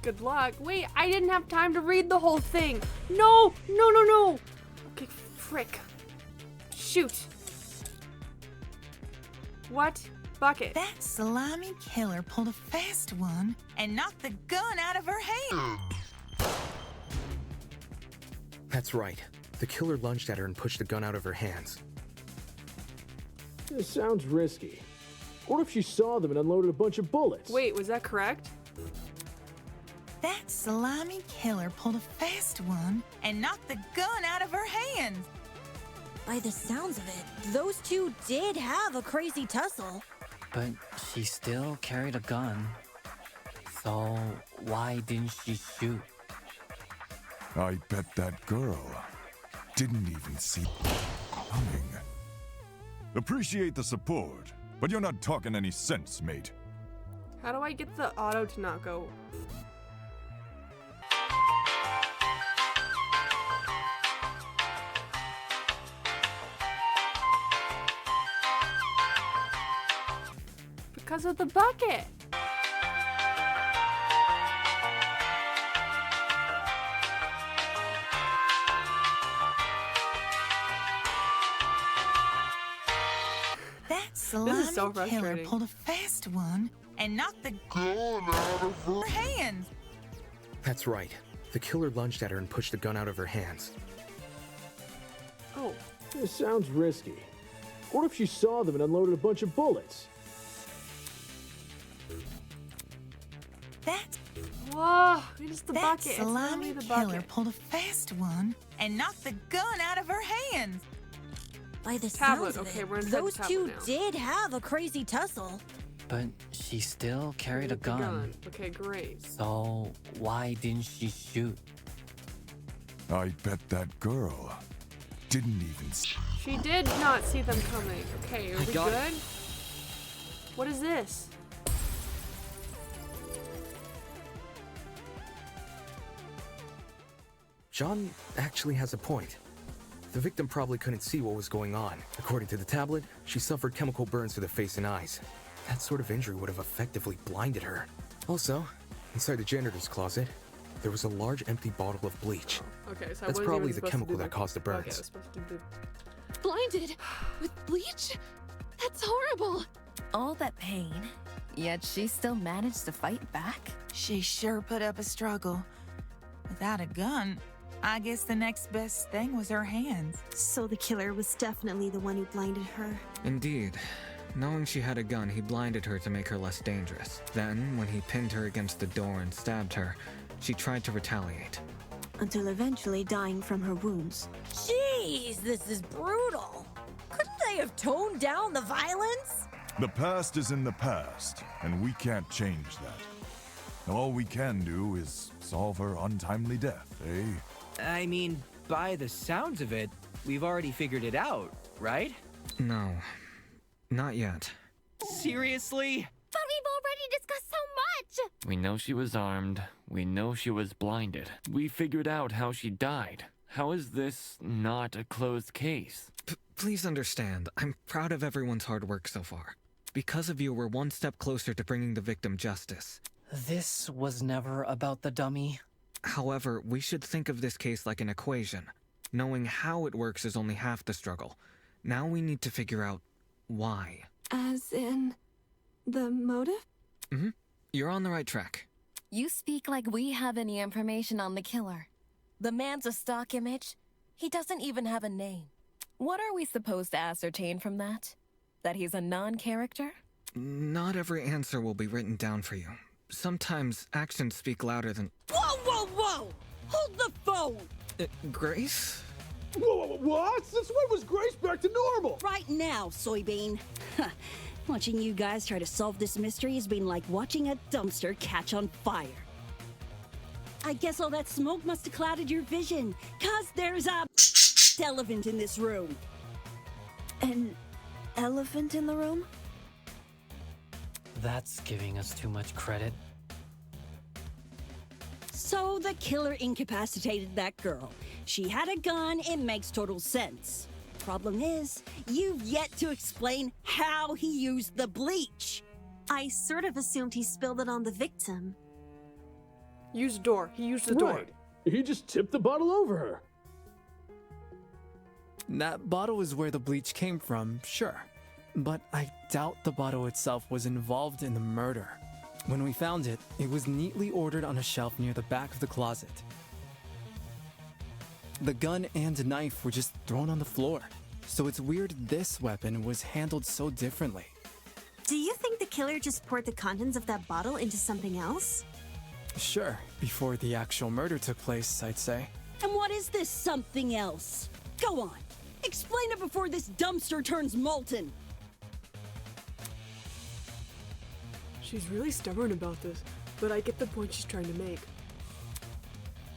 Good luck. Wait, I didn't have time to read the whole thing. No. Okay, frick. Shoot. What? Bucket. That slimy killer pulled a fast one and knocked the gun out of her hand. That's right. The killer lunged at her and pushed the gun out of her hands. This sounds risky. What if she saw them and unloaded a bunch of bullets? Wait, was that correct? That slimy killer pulled a fast one and knocked the gun out of her hands. By the sounds of it, those two did have a crazy tussle. But she still carried a gun. So why didn't she shoot? I bet that girl didn't even see coming. Appreciate the support, but you're not talking any sense, mate. How do I get the auto to not go? Because of the bucket. That slimy so killer frustrating. pulled a fast one and knocked the gun out of her hands. That's right. The killer lunged at her and pushed the gun out of her hands. Oh. This sounds risky. What if she saw them and unloaded a bunch of bullets? That Whoa, it's the that bucket. It's slimy literally the killer bucket. pulled a fast one and knocked the gun out of her hands. By the Tablet. sounds of Okay, it, we're inside those the two tablet now. did have a crazy tussle. But she still carried a With the gun. Okay, great. So why didn't she shoot? I bet that girl didn't even see. She did not see them coming. Okay, are we got good? What is this? John actually has a point. The victim probably couldn't see what was going on. According to the tablet, she suffered chemical burns to the face and eyes. That sort of injury would have effectively blinded her. Also, inside the janitor's closet, there was a large empty bottle of bleach. Okay, so I That's wasn't probably even the supposed to chemical do that caused the Okay, I burns. was supposed to do Blinded with bleach? That's horrible. All that pain, yet she still managed to fight back? She sure put up a struggle. Without a gun, I guess the next best thing was her hands. So the killer was definitely the one who blinded her. Indeed. Knowing she had a gun, he blinded her to make her less dangerous. Then, when he pinned her against the door and stabbed her, she tried to retaliate. Until eventually dying from her wounds. Jeez, this is brutal. Couldn't they have toned down the violence? The past is in the past, and we can't change that. All we can do is solve her untimely death, eh? I mean, by the sounds of it, we've already figured it out, right? No, not yet. Seriously? But we've already discussed so much! We know she was armed. We know she was blinded. We figured out how she died. How is this not a closed case? Please understand, I'm proud of everyone's hard work so far. Because of you, we're one step closer to bringing the victim justice. This was never about the dummy. However, we should think of this case like an equation. Knowing how it works is only half the struggle. Now we need to figure out why. As in, the motive? Mm-hmm. You're on the right track. You speak like we have any information on the killer. The man's a stock image. He doesn't even have a name. What are we supposed to ascertain from that? That he's a non-character? Not every answer will be written down for you. Sometimes actions speak louder than... Whoa, whoa, whoa! Hold the phone! Grace? Whoa, what? Since when was Grace back to normal? Right now, Soybean. Watching you guys try to solve this mystery has been like watching a dumpster catch on fire. I guess all that smoke must have clouded your vision, 'cause there's a elephant in this room. An elephant in the room? That's giving us too much credit. So the killer incapacitated that girl. She had a gun, it makes total sense. Problem is, you've yet to explain how he used the bleach. I sort of assumed he spilled it on the victim. Use the door. He used the door. Right. He just tipped the bottle over her. That bottle is where the bleach came from, sure. But I doubt the bottle itself was involved in the murder. When we found it, it was neatly ordered on a shelf near the back of the closet. The gun and knife were just thrown on the floor. So it's weird this weapon was handled so differently. Do you think the killer just poured the contents of that bottle into something else? Sure, before the actual murder took place, I'd say. And what is this something else? Go on, explain it before this dumpster turns molten. She's really stubborn about this, but I get the point she's trying to make.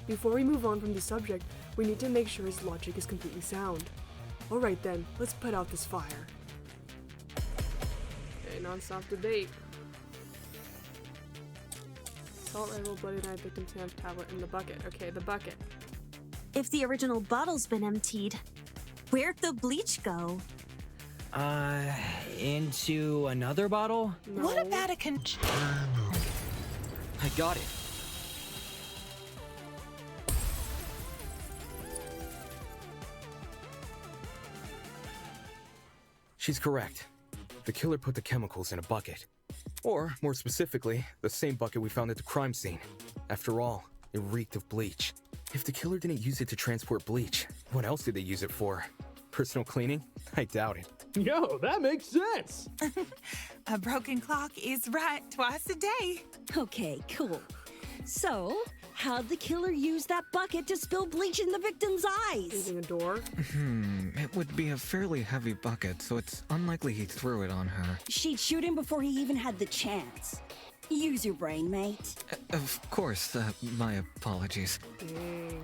Before we move on from the subject, we need to make sure his logic is completely sound. Alright then, let's put out this fire. Okay, non-stop debate. Salt rifle, bloody knife, victim's hand, tablet, and the bucket. Okay, the bucket. If the original bottle's been emptied, where'd the bleach go? Into another bottle? No. What about a I got it. She's correct. The killer put the chemicals in a bucket. Or, more specifically, the same bucket we found at the crime scene. After all, it reeked of bleach. If the killer didn't use it to transport bleach, what else did they use it for? Personal cleaning? I doubt it. Yo, that makes sense. A broken clock is right twice a day. Okay, cool. So, how'd the killer use that bucket to spill bleach in the victim's eyes? Using a door? It would be a fairly heavy bucket, so it's unlikely he threw it on her. She'd shoot him before he even had the chance. Use your brain, mate. Of course, my apologies. Dang.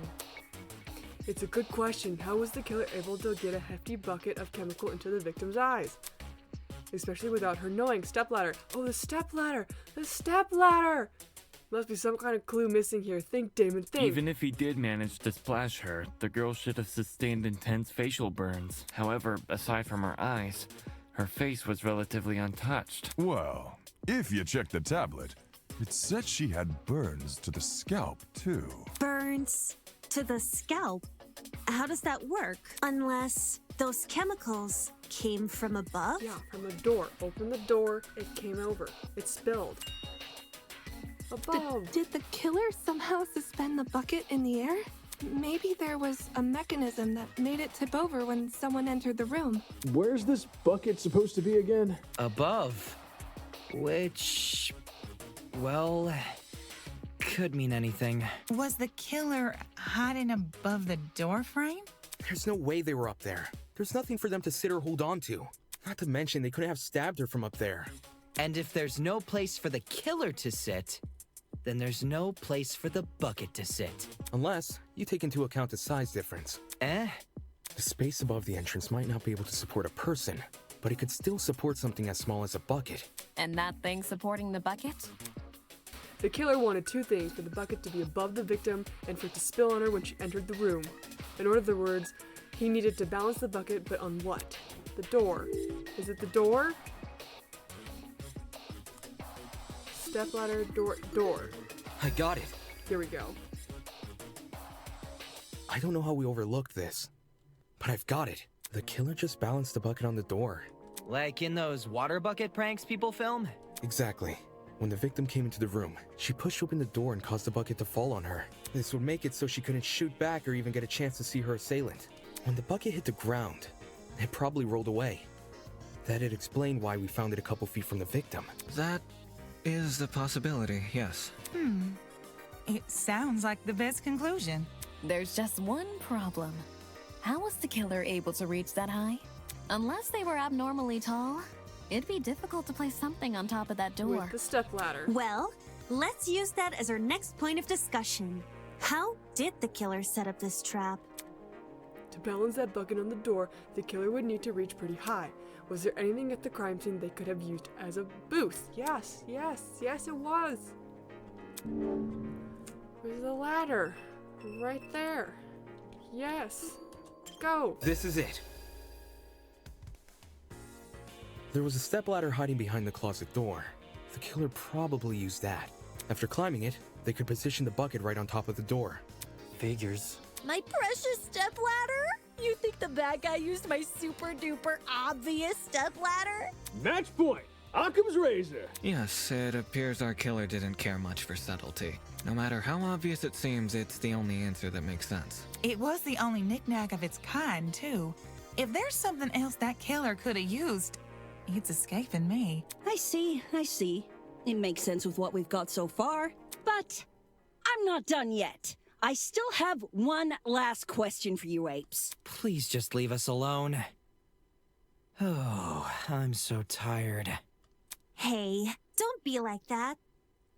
It's a good question. How was the killer able to get a hefty bucket of chemical into the victim's eyes? Especially without her knowing. Stepladder. Oh, the stepladder! The stepladder! Must be some kind of clue missing here. Think, Damon, think. Even if he did manage to splash her, the girl should have sustained intense facial burns. However, aside from her eyes, her face was relatively untouched. Well, if you check the tablet, it said she had burns to the scalp, too. Burns to the scalp? How does that work? Unless those chemicals came from above? Yeah, from a door. Open the door, it came over. It spilled. Above. Did the killer somehow suspend the bucket in the air? Maybe there was a mechanism that made it tip over when someone entered the room. Where's this bucket supposed to be again? Above. Which, well, could mean anything. Was the killer hiding above the door frame? There's no way they were up there. There's nothing for them to sit or hold on to. Not to mention, they couldn't have stabbed her from up there. And if there's no place for the killer to sit, then there's no place for the bucket to sit. Unless you take into account the size difference. Eh? The space above the entrance might not be able to support a person, but it could still support something as small as a bucket. And that thing supporting the bucket? The killer wanted two things: for the bucket to be above the victim and for it to spill on her when she entered the room. In other words, he needed to balance the bucket, but on what? The door. Is it the door? Stepladder, door. I got it. Here we go. I don't know how we overlooked this, but I've got it. The killer just balanced the bucket on the door. Like in those water bucket pranks people film? Exactly. When the victim came into the room, she pushed open the door and caused the bucket to fall on her. This would make it so she couldn't shoot back or even get a chance to see her assailant. When the bucket hit the ground, it probably rolled away. That'd explain why we found it a couple feet from the victim. That is a possibility, yes. It sounds like the best conclusion. There's just one problem. How was the killer able to reach that high? Unless they were abnormally tall, it'd be difficult to place something on top of that door. With the stepladder. Well, let's use that as our next point of discussion. How did the killer set up this trap? To balance that bucket on the door, the killer would need to reach pretty high. Was there anything at the crime scene they could have used as a booth? Yes, it was. There's the ladder. Right there. Yes. Go. This is it. There was a stepladder hiding behind the closet door. The killer probably used that. After climbing it, they could position the bucket right on top of the door. Figures. My precious stepladder? You think the bad guy used my super duper obvious stepladder? Match point. Occam's razor. Yes, it appears our killer didn't care much for subtlety. No matter how obvious it seems, it's the only answer that makes sense. It was the only knickknack of its kind, too. If there's something else that killer could have used, it's escaping me. I see. It makes sense with what we've got so far. But I'm not done yet. I still have one last question for you apes. Please just leave us alone. Oh, I'm so tired. Hey, don't be like that.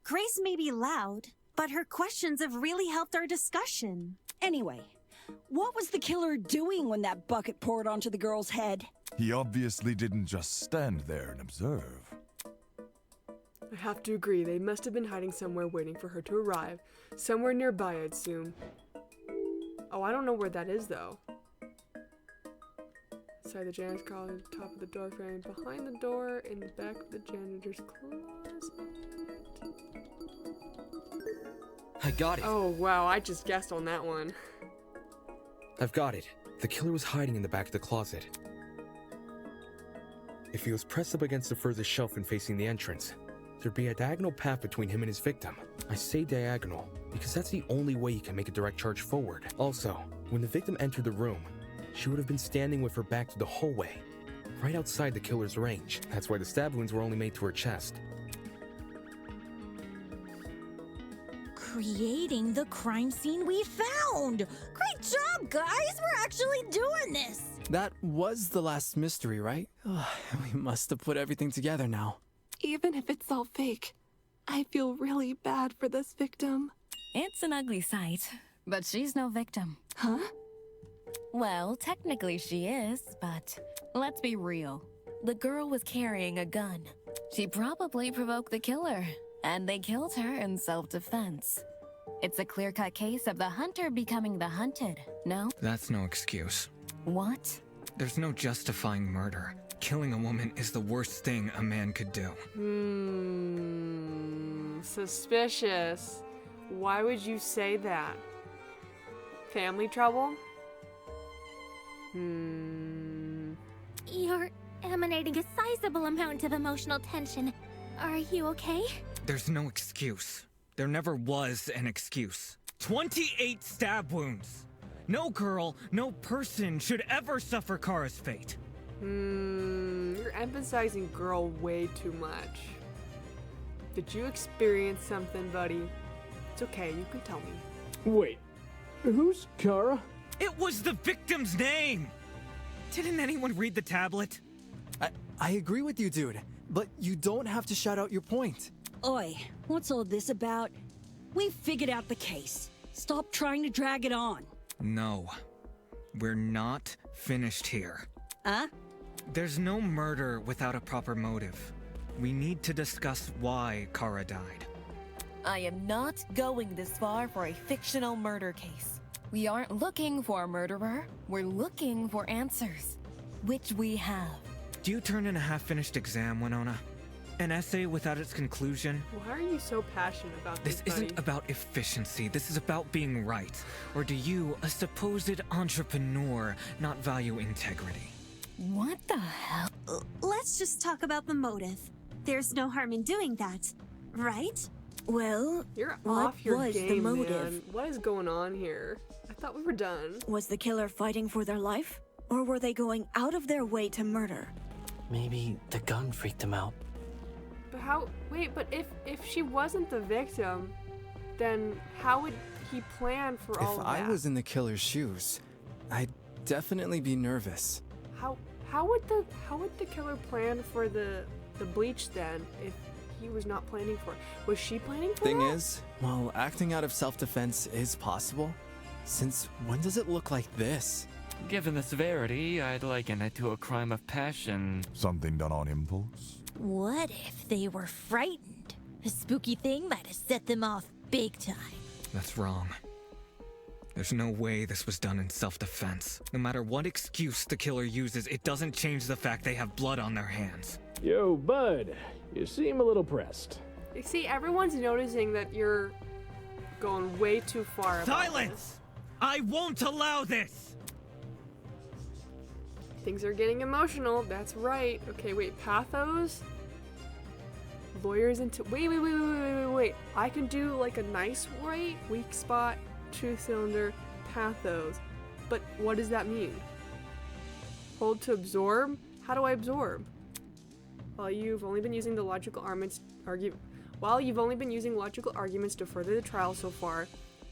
Grace may be loud, but her questions have really helped our discussion. Anyway, what was the killer doing when that bucket poured onto the girl's head? He obviously didn't just stand there and observe. I have to agree, they must have been hiding somewhere waiting for her to arrive. Somewhere nearby, I'd assume. Oh, I don't know where that is, though. Inside the janitor's closet, top of the door frame, behind the door, in the back of the janitor's closet. I got it. Oh, wow, I just guessed on that one. I've got it. The killer was hiding in the back of the closet. If he was pressed up against the furthest shelf and facing the entrance, there'd be a diagonal path between him and his victim. I say diagonal because that's the only way he can make a direct charge forward. Also, when the victim entered the room, she would have been standing with her back to the hallway. right outside the killer's range. That's why the stab wounds were only made to her chest. Creating the crime scene we found! Great job, guys! We're actually doing this! That was the last mystery, right? Ugh, we must have put everything together now. Even if it's all fake, I feel really bad for this victim. It's an ugly sight, but she's no victim. Huh? Well, technically she is, but let's be real. The girl was carrying a gun. She probably provoked the killer, and they killed her in self-defense. It's a clear-cut case of the hunter becoming the hunted, no? That's no excuse. What? There's no justifying murder. Killing a woman is the worst thing a man could do. Suspicious. Why would you say that? Family trouble? You're emanating a sizable amount of emotional tension. Are you okay? There's no excuse. There never was an excuse. 28 stab wounds! No girl, no person should ever suffer Kara's fate. You're emphasizing girl way too much. Did you experience something, buddy? It's okay, you can tell me. Wait, who's Kara? It was the victim's name! Didn't anyone read the tablet? I agree with you, dude, but you don't have to shout out your point. Oi, what's all this about? We figured out the case. Stop trying to drag it on. No. We're not finished here. Huh? There's no murder without a proper motive. We need to discuss why Kara died. I am not going this far for a fictional murder case. We aren't looking for a murderer. We're looking for answers, which we have. Do you turn in a half-finished exam, Winona? An essay without its conclusion? Why are you so passionate about this, This isn't about efficiency. This is about being right. Or do you, a supposed entrepreneur, not value integrity? What the hell? Let's just talk about the motive. There's no harm in doing that, right? Well, You're what off your was game, the motive? man. What is going on here? I thought we were done. Was the killer fighting for their life? Or were they going out of their way to murder? Maybe the gun freaked him out. But how? Wait, but if she wasn't the victim, then how would he plan for all of If that? I was in the killer's shoes, I'd definitely be nervous. How would the killer plan for the bleach then if he was not planning for it? Was she planning for Thing that? is, while acting out of self-defense is possible, since when does it look like this? Given the severity, I'd liken it to a crime of passion. Something done on impulse? What if they were frightened? A spooky thing might have set them off big time. That's wrong. There's no way this was done in self-defense. No matter what excuse the killer uses, it doesn't change the fact they have blood on their hands. Yo, bud, you seem a little pressed. You see, everyone's noticing that you're going way too far. about Silence! this. I won't allow this! Things are getting emotional. That's right. Okay, wait. Pathos? Lawyers into. Wait. I can do like a nice right, weak spot, truth cylinder, pathos. But what does that mean? Hold to absorb? How do I absorb? While you've only been using logical arguments to further the trial so far,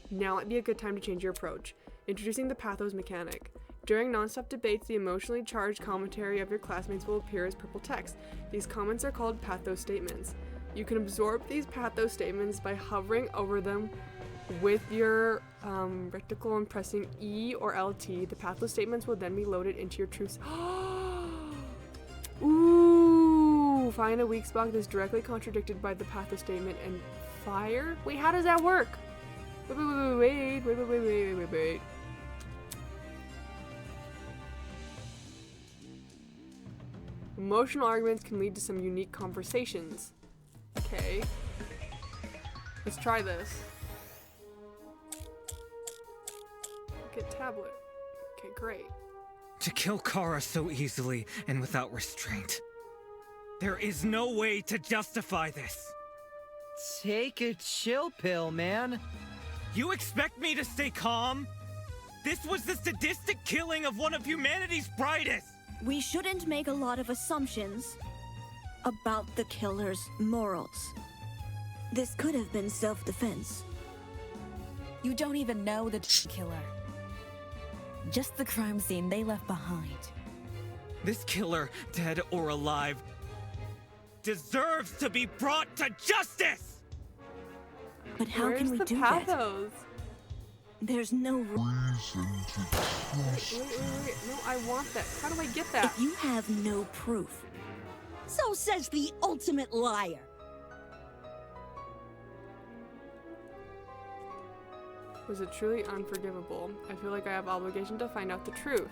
now might be a good time to change your approach. Introducing the pathos mechanic. During non-stop debates, the emotionally charged commentary of your classmates will appear as purple text. These comments are called pathos statements. You can absorb these pathos statements by hovering over them with your reticle and pressing E or LT. The pathos statements will then be loaded into your truth. Ooh! Find a weak spot that's directly contradicted by the pathos statement and fire? Wait, how does that work? Wait. Emotional arguments can lead to some unique conversations. Okay. Let's try this. Get tablet. Okay, great. To kill Kara so easily and without restraint. There is no way to justify this. Take a chill pill, man. You expect me to stay calm? This was the sadistic killing of one of humanity's brightest. we shouldn't make a lot of assumptions about the killer's morals. This could have been self-defense. You don't even know the killer. Just the crime scene they left behind. This killer, dead or alive, deserves to be brought to justice! But how Where's can we the do pathos? that? There's no reason to trust. Wait. No, I want that. How do I get that? If you have no proof. So says the ultimate liar. Was it truly unforgivable? I feel like I have obligation to find out the truth.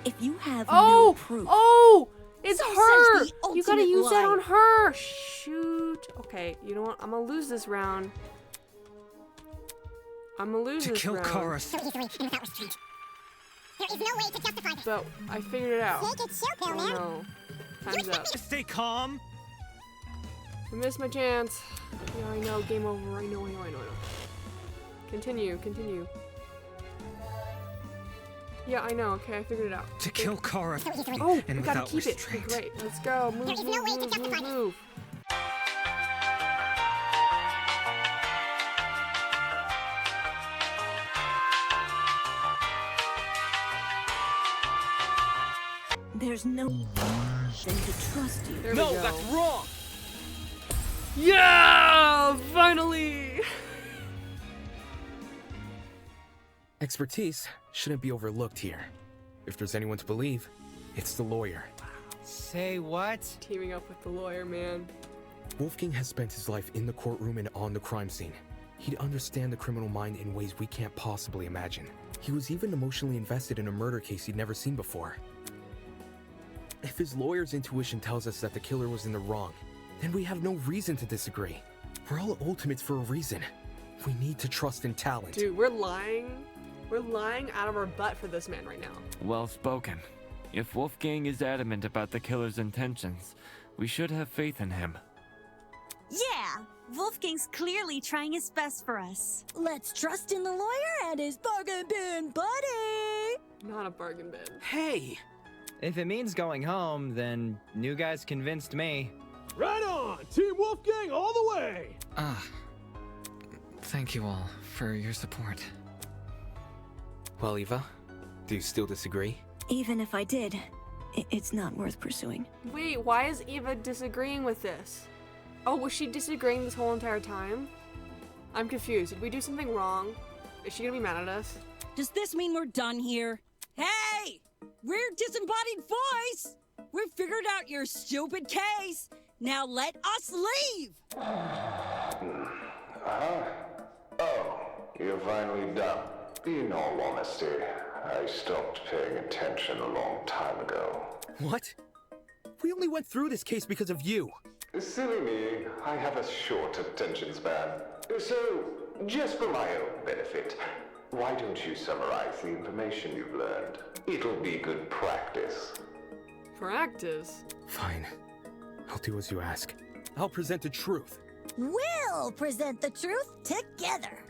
If you have Oh! no proof. Oh! It's So her! says the You gotta ultimate use that liar. on her! Shoot. Okay, you know what? I'm gonna lose this round. I'm gonna lose To this kill round. Kara. There is no way to justify this. But I figured it out. Take it chill pill, man. No. Time's up. Stay calm. I missed my chance. Yeah, I know. Game over. I know. Continue. Yeah, I know. Okay, I figured it out. To kill Kara. Oh, and we gotta without keep restraint. it. Okay, great. Let's go. Move, There is no way to justify this. move. There's no reason to trust you. There we No, go. that's wrong! Yeah! Finally! Expertise shouldn't be overlooked here. If there's anyone to believe, it's the lawyer. Say what? Teaming up with the lawyer, man. Wolfgang has spent his life in the courtroom and on the crime scene. He'd understand the criminal mind in ways we can't possibly imagine. He was even emotionally invested in a murder case he'd never seen before. If his lawyer's intuition tells us that the killer was in the wrong, then we have no reason to disagree. We're all ultimates for a reason. We need to trust in talent. Dude, we're lying. We're lying out of our butt for this man right now. Well spoken. If Wolfgang is adamant about the killer's intentions, we should have faith in him. Yeah, Wolfgang's clearly trying his best for us. Let's trust in the lawyer and his bargain bin buddy. Not a bargain bin. Hey! If it means going home, then new guys convinced me. Right on! Team Wolfgang all the way! Thank you all for your support. Well, Eva, do you still disagree? Even if I did, it's not worth pursuing. Wait, why is Eva disagreeing with this? Oh, was she disagreeing this whole entire time? I'm confused. Did we do something wrong? Is she gonna be mad at us? Does this mean we're done here? Hey! We're Disembodied Voice! We figured out your stupid case! Now let us leave! Oh, you're finally done. In all honesty, I stopped paying attention a long time ago. What? We only went through this case because of you. Silly me, I have a short attention span. So, just for my own benefit, why don't you summarize the information you've learned? It'll be good practice. Practice? Fine. I'll do as you ask. I'll present the truth. We'll present the truth together.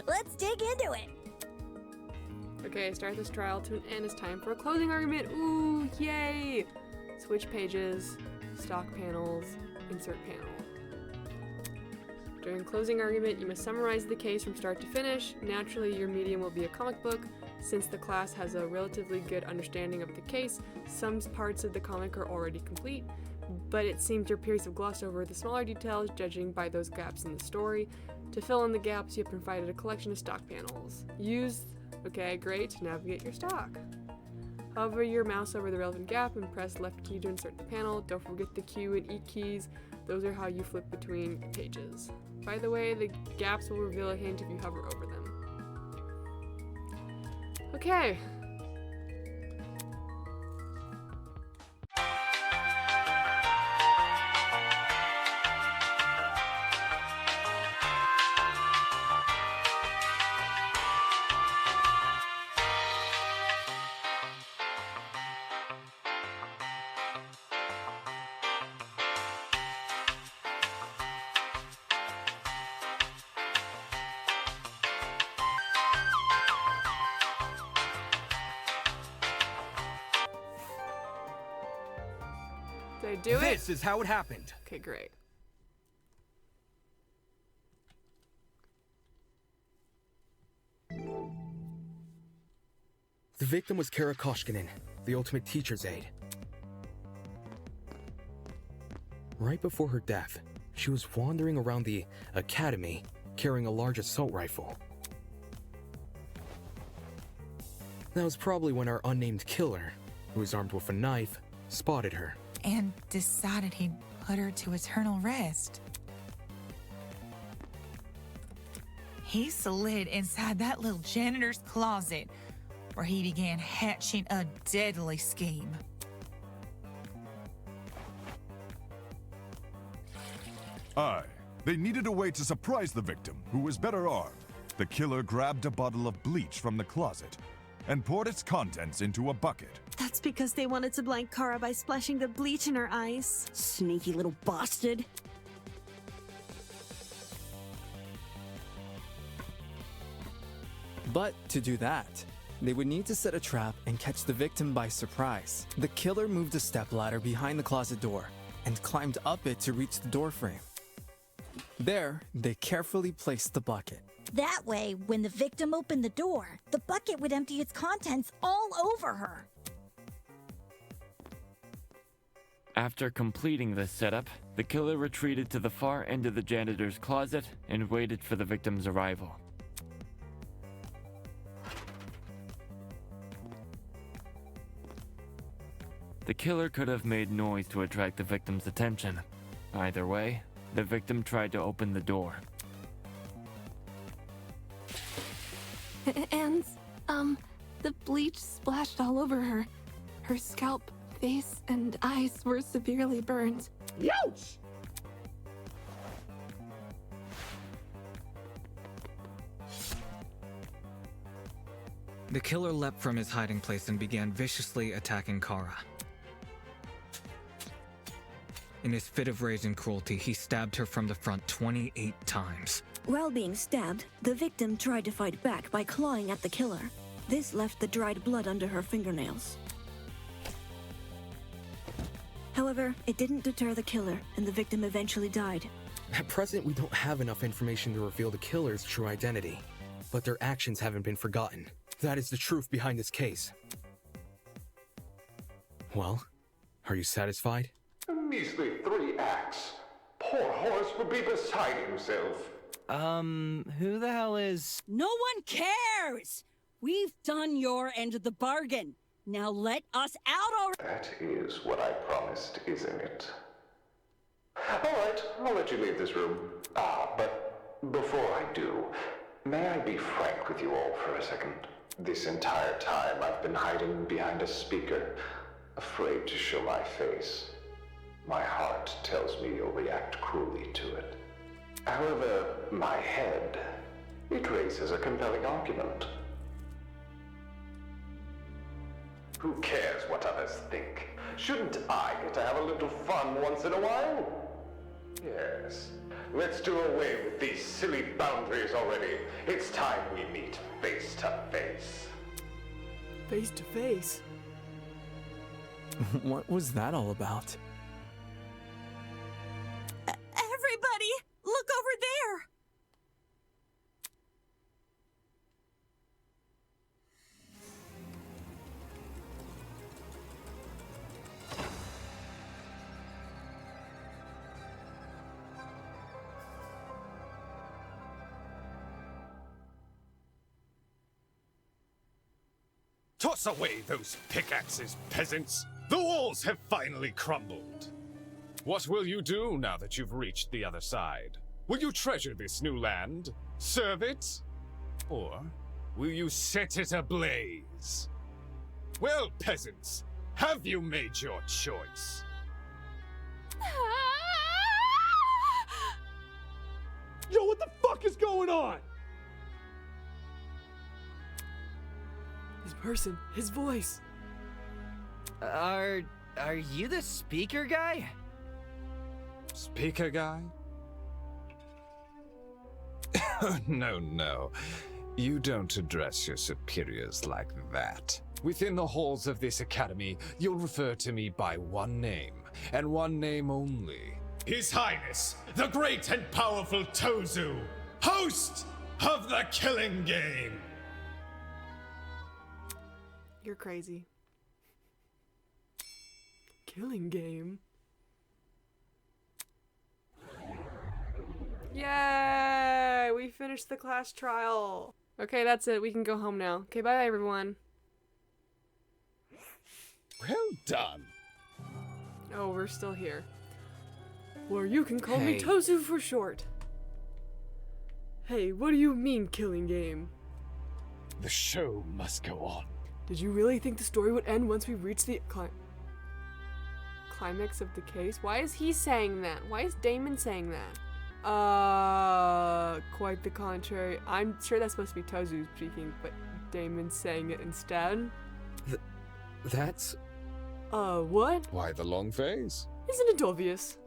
Let's dig into it. Okay, start this trial to an end. It's time for a closing argument. Ooh, yay! Switch pages, stock panels, insert panel. During closing argument, you must summarize the case from start to finish. Naturally, your medium will be a comic book. Since the class has a relatively good understanding of the case, some parts of the comic are already complete, but it seems your peers have glossed over the smaller details, judging by those gaps in the story. To fill in the gaps, you have provided a collection of stock panels. Okay, great, to navigate your stock. Hover your mouse over the relevant gap and press left key to insert the panel. Don't forget the Q and E keys. Those are how you flip between pages. By the way, the gaps will reveal a hint if you hover over them. Okay. Can I do it? This is how it happened. Okay, great. The victim was Kara Koshkinen, the ultimate teacher's aide. Right before her death, she was wandering around the academy carrying a large assault rifle. That was probably when our unnamed killer, who was armed with a knife, spotted her. And decided he'd put her to eternal rest. He slid inside that little janitor's closet, where he began hatching a deadly scheme. Aye, they needed a way to surprise the victim, who was better armed. The killer grabbed a bottle of bleach from the closet and poured its contents into a bucket. That's because they wanted to blind Kara by splashing the bleach in her eyes. Sneaky little bastard. But to do that, they would need to set a trap and catch the victim by surprise. The killer moved a stepladder behind the closet door and climbed up it to reach the doorframe. There, they carefully placed the bucket. That way, when the victim opened the door, the bucket would empty its contents all over her. After completing this setup, the killer retreated to the far end of the janitor's closet and waited for the victim's arrival. The killer could have made noise to attract the victim's attention. Either way, the victim tried to open the door. And, the bleach splashed all over her. Her scalp, face, and eyes were severely burned. Youch! The killer leapt from his hiding place and began viciously attacking Kara. In his fit of rage and cruelty, he stabbed her from the front 28 times. While being stabbed, the victim tried to fight back by clawing at the killer. This left the dried blood under her fingernails. However, it didn't deter the killer, and the victim eventually died. At present, we don't have enough information to reveal the killer's true identity, but their actions haven't been forgotten. That is the truth behind this case. Well, are you satisfied? A measly 3 acts. Poor Horace would be beside himself. Who the hell is... No one cares! We've done your end of the bargain. Now let us out already. That is what I promised, isn't it? Alright, I'll let you leave this room. But before I do, may I be frank with you all for a second? This entire time I've been hiding behind a speaker, afraid to show my face. My heart tells me you'll react cruelly to it. However, my head, it raises a compelling argument. Who cares what others think? Shouldn't I get to have a little fun once in a while? Yes, let's do away with these silly boundaries already. It's time we meet face to face. Face to face? What was that all about? Everybody, look over there! Toss away those pickaxes, peasants! The walls have finally crumbled. What will you do now that you've reached the other side? Will you treasure this new land? Serve it? Or will you set it ablaze? Well, peasants, have you made your choice? Yo, what the fuck is going on? His person, his voice. Are you the speaker guy? Speaker guy? No. You don't address your superiors like that. Within the halls of this academy, you'll refer to me by one name, and one name only. His Highness, the great and powerful Tozu, host of the Killing Game. You're crazy. Killing Game. Yay! We finished the class trial. Okay, that's it. We can go home now. Okay, bye everyone. Well done. Oh, we're still here. Or you can call Hey. me Tozu for short. Hey, what do you mean, Killing Game? The show must go on. Did you really think the story would end once we reach the climax of the case? Why is he saying that? Why is Damon saying that? Quite the contrary. I'm sure that's supposed to be Tozu speaking, but Damon's saying it instead. That's... What? Why the long face? Isn't it obvious?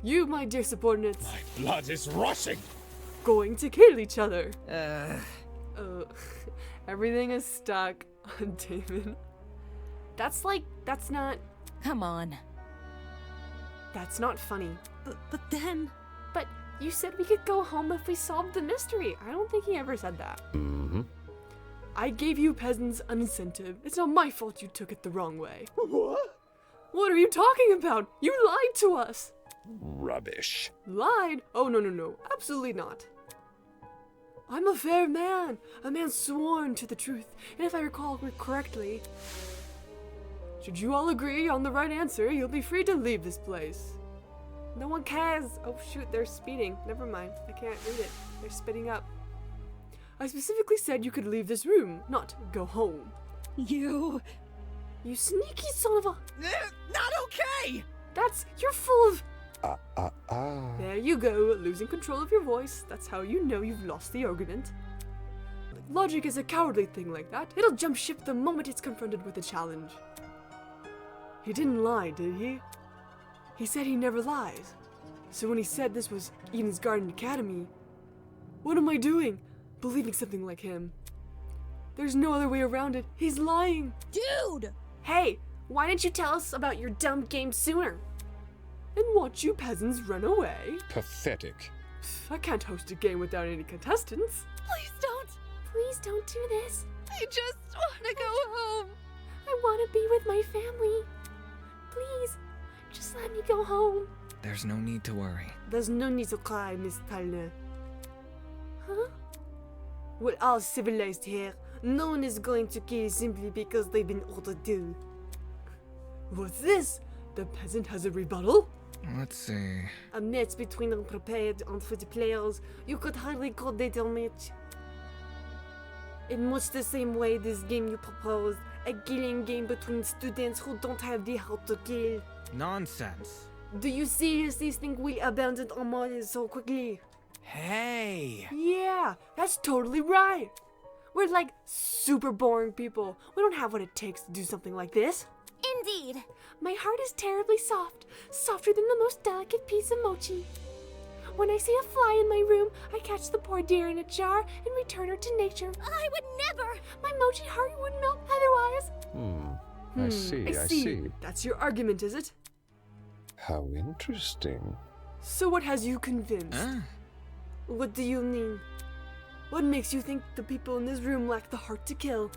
You, my dear subordinates, My blood is rushing. going to kill each other. Everything is stuck on Damon. That's not... Come on. That's not funny. But then... But you said we could go home if we solved the mystery. I don't think he ever said that. Mm-hmm. I gave you peasants an incentive. It's not my fault you took it the wrong way. What? What are you talking about? You lied to us. Rubbish. Lied? Oh, no. Absolutely not. I'm a fair man. A man sworn to the truth. And if I recall correctly, should you all agree on the right answer, you'll be free to leave this place. No one cares. Oh, shoot, they're speeding. Never mind. I can't read it. They're speeding up. I specifically said you could leave this room, not go home. You sneaky son of a... Not okay! You're full of... There you go, losing control of your voice. That's how you know you've lost the argument. Logic is a cowardly thing like that. It'll jump ship the moment it's confronted with a challenge. He didn't lie, did he? He said he never lies. So when he said this was Eden's Garden Academy, what am I doing? Believing something like him. There's no other way around it. He's lying. Dude! Hey, why didn't you tell us about your dumb game sooner? And watch you peasants run away? Pathetic. I can't host a game without any contestants. Please don't. Please don't do this. I just want to go home. I want to be with my family. Please, just let me go home. There's no need to worry. There's no need to cry, Miss Tyler. Huh? We're all civilized here. No one is going to kill simply because they've been ordered to. What's this? The peasant has a rebuttal? Let's see. A match between unprepared and fit players. You could hardly call that a match. In much the same way this game you proposed, a killing game between students who don't have the heart to kill. Nonsense. Do you seriously think we'll abandon our models so quickly? Hey! Yeah, that's totally right. We're like super boring people. We don't have what it takes to do something like this. Indeed. My heart is terribly soft, softer than the most delicate piece of mochi. When I see a fly in my room, I catch the poor dear in a jar and return her to nature. I would never! My mochi heart would melt otherwise. I see. That's your argument, is it? How interesting. So what has you convinced? What do you mean? What makes you think the people in this room lack the heart to kill?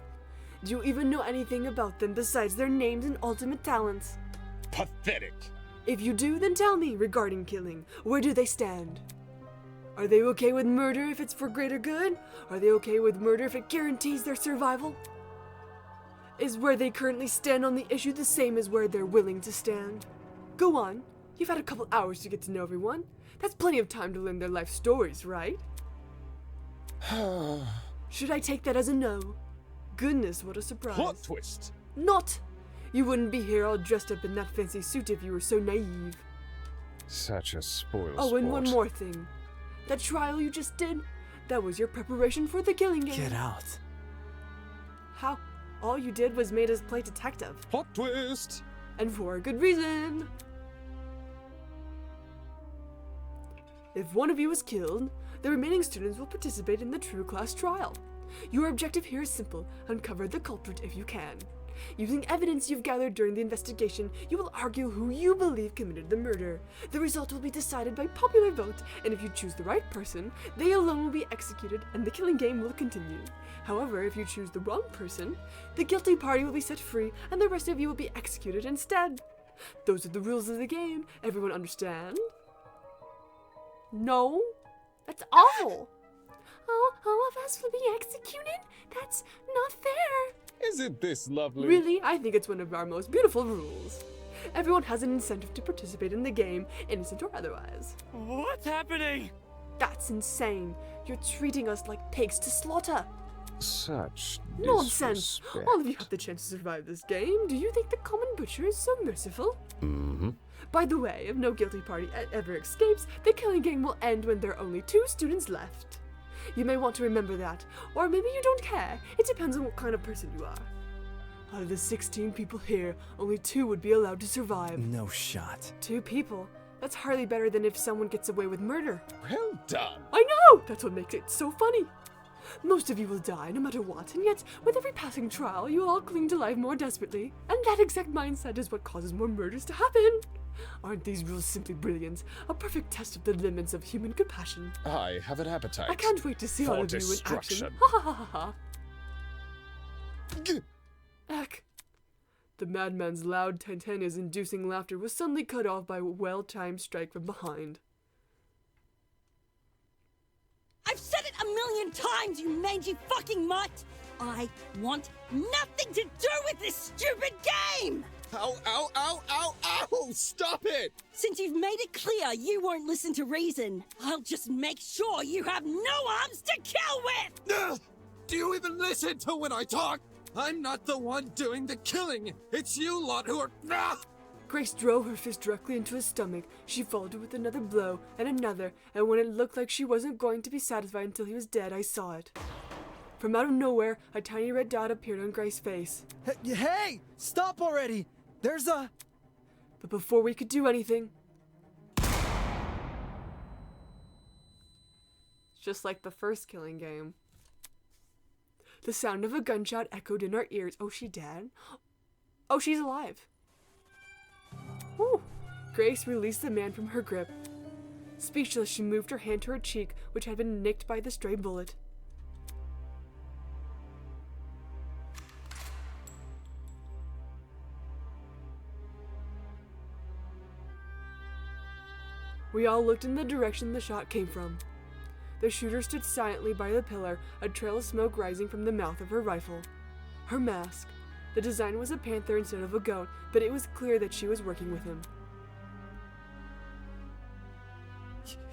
Do you even know anything about them besides their names and ultimate talents? Pathetic. If you do, then tell me regarding killing. Where do they stand? Are they okay with murder if it's for greater good? Are they okay with murder if it guarantees their survival? Is where they currently stand on the issue the same as where they're willing to stand? Go on. You've had a couple hours to get to know everyone. That's plenty of time to learn their life stories, right? Should I take that as a no? Goodness, what a surprise. Plot twist. Not! You wouldn't be here all dressed up in that fancy suit if you were so naive. Such a spoil Oh, and one sport. more thing. That trial you just did, that was your preparation for the killing game. Get out. How? All you did was made us play detective. Plot twist! And for a good reason. If one of you is killed, the remaining students will participate in the true class trial. Your objective here is simple: uncover the culprit if you can. Using evidence you've gathered during the investigation, you will argue who you believe committed the murder. The result will be decided by popular vote, and if you choose the right person, they alone will be executed and the killing game will continue. However, if you choose the wrong person, the guilty party will be set free and the rest of you will be executed instead. Those are the rules of the game. Everyone understand? No? That's awful. All of us will be executed? That's not fair. Isn't this lovely? Really? I think it's one of our most beautiful rules. Everyone has an incentive to participate in the game, innocent or otherwise. What's happening? That's insane. You're treating us like pigs to slaughter. Such Nonsense. disrespect. All of you have the chance to survive this game. Do you think the common butcher is so merciful? Mm-hmm. By the way, if no guilty party ever escapes, the killing game will end when there are only 2 students left. You may want to remember that, or maybe you don't care. It depends on what kind of person you are. Out of the 16 people here, only 2 would be allowed to survive. No shot. 2 people? That's hardly better than if someone gets away with murder. Well done. I know! That's what makes it so funny. Most of you will die no matter what, and yet, with every passing trial, you all cling to life more desperately. And that exact mindset is what causes more murders to happen. Aren't these rules simply brilliant? A perfect test of the limits of human compassion. I have an appetite. I can't wait to see for all of you in destruction. action. Ha ha ha ha ha. Eck. The madman's loud, Titania's-inducing laughter was suddenly cut off by a well-timed strike from behind. I've said it a million times, you mangy fucking mutt! I want nothing to do with this stupid game! Ow, ow, ow, ow, ow! Stop it! Since you've made it clear you won't listen to reason, I'll just make sure you have no arms to kill with! Do you even listen to when I talk? I'm not the one doing the killing. It's you lot who are... Grace drove her fist directly into his stomach. She followed it with another blow, and another, and when it looked like she wasn't going to be satisfied until he was dead, I saw it. From out of nowhere, a tiny red dot appeared on Grace's face. Hey! Stop already! There's a... But before we could do anything... Just like the first killing game. The sound of a gunshot echoed in our ears. Oh, she dead? Oh, she's alive. Whew. Grace released the man from her grip. Speechless, she moved her hand to her cheek, which had been nicked by the stray bullet. We all looked in the direction the shot came from. The shooter stood silently by the pillar, a trail of smoke rising from the mouth of her rifle. Her mask. The design was a panther instead of a goat, but it was clear that she was working with him.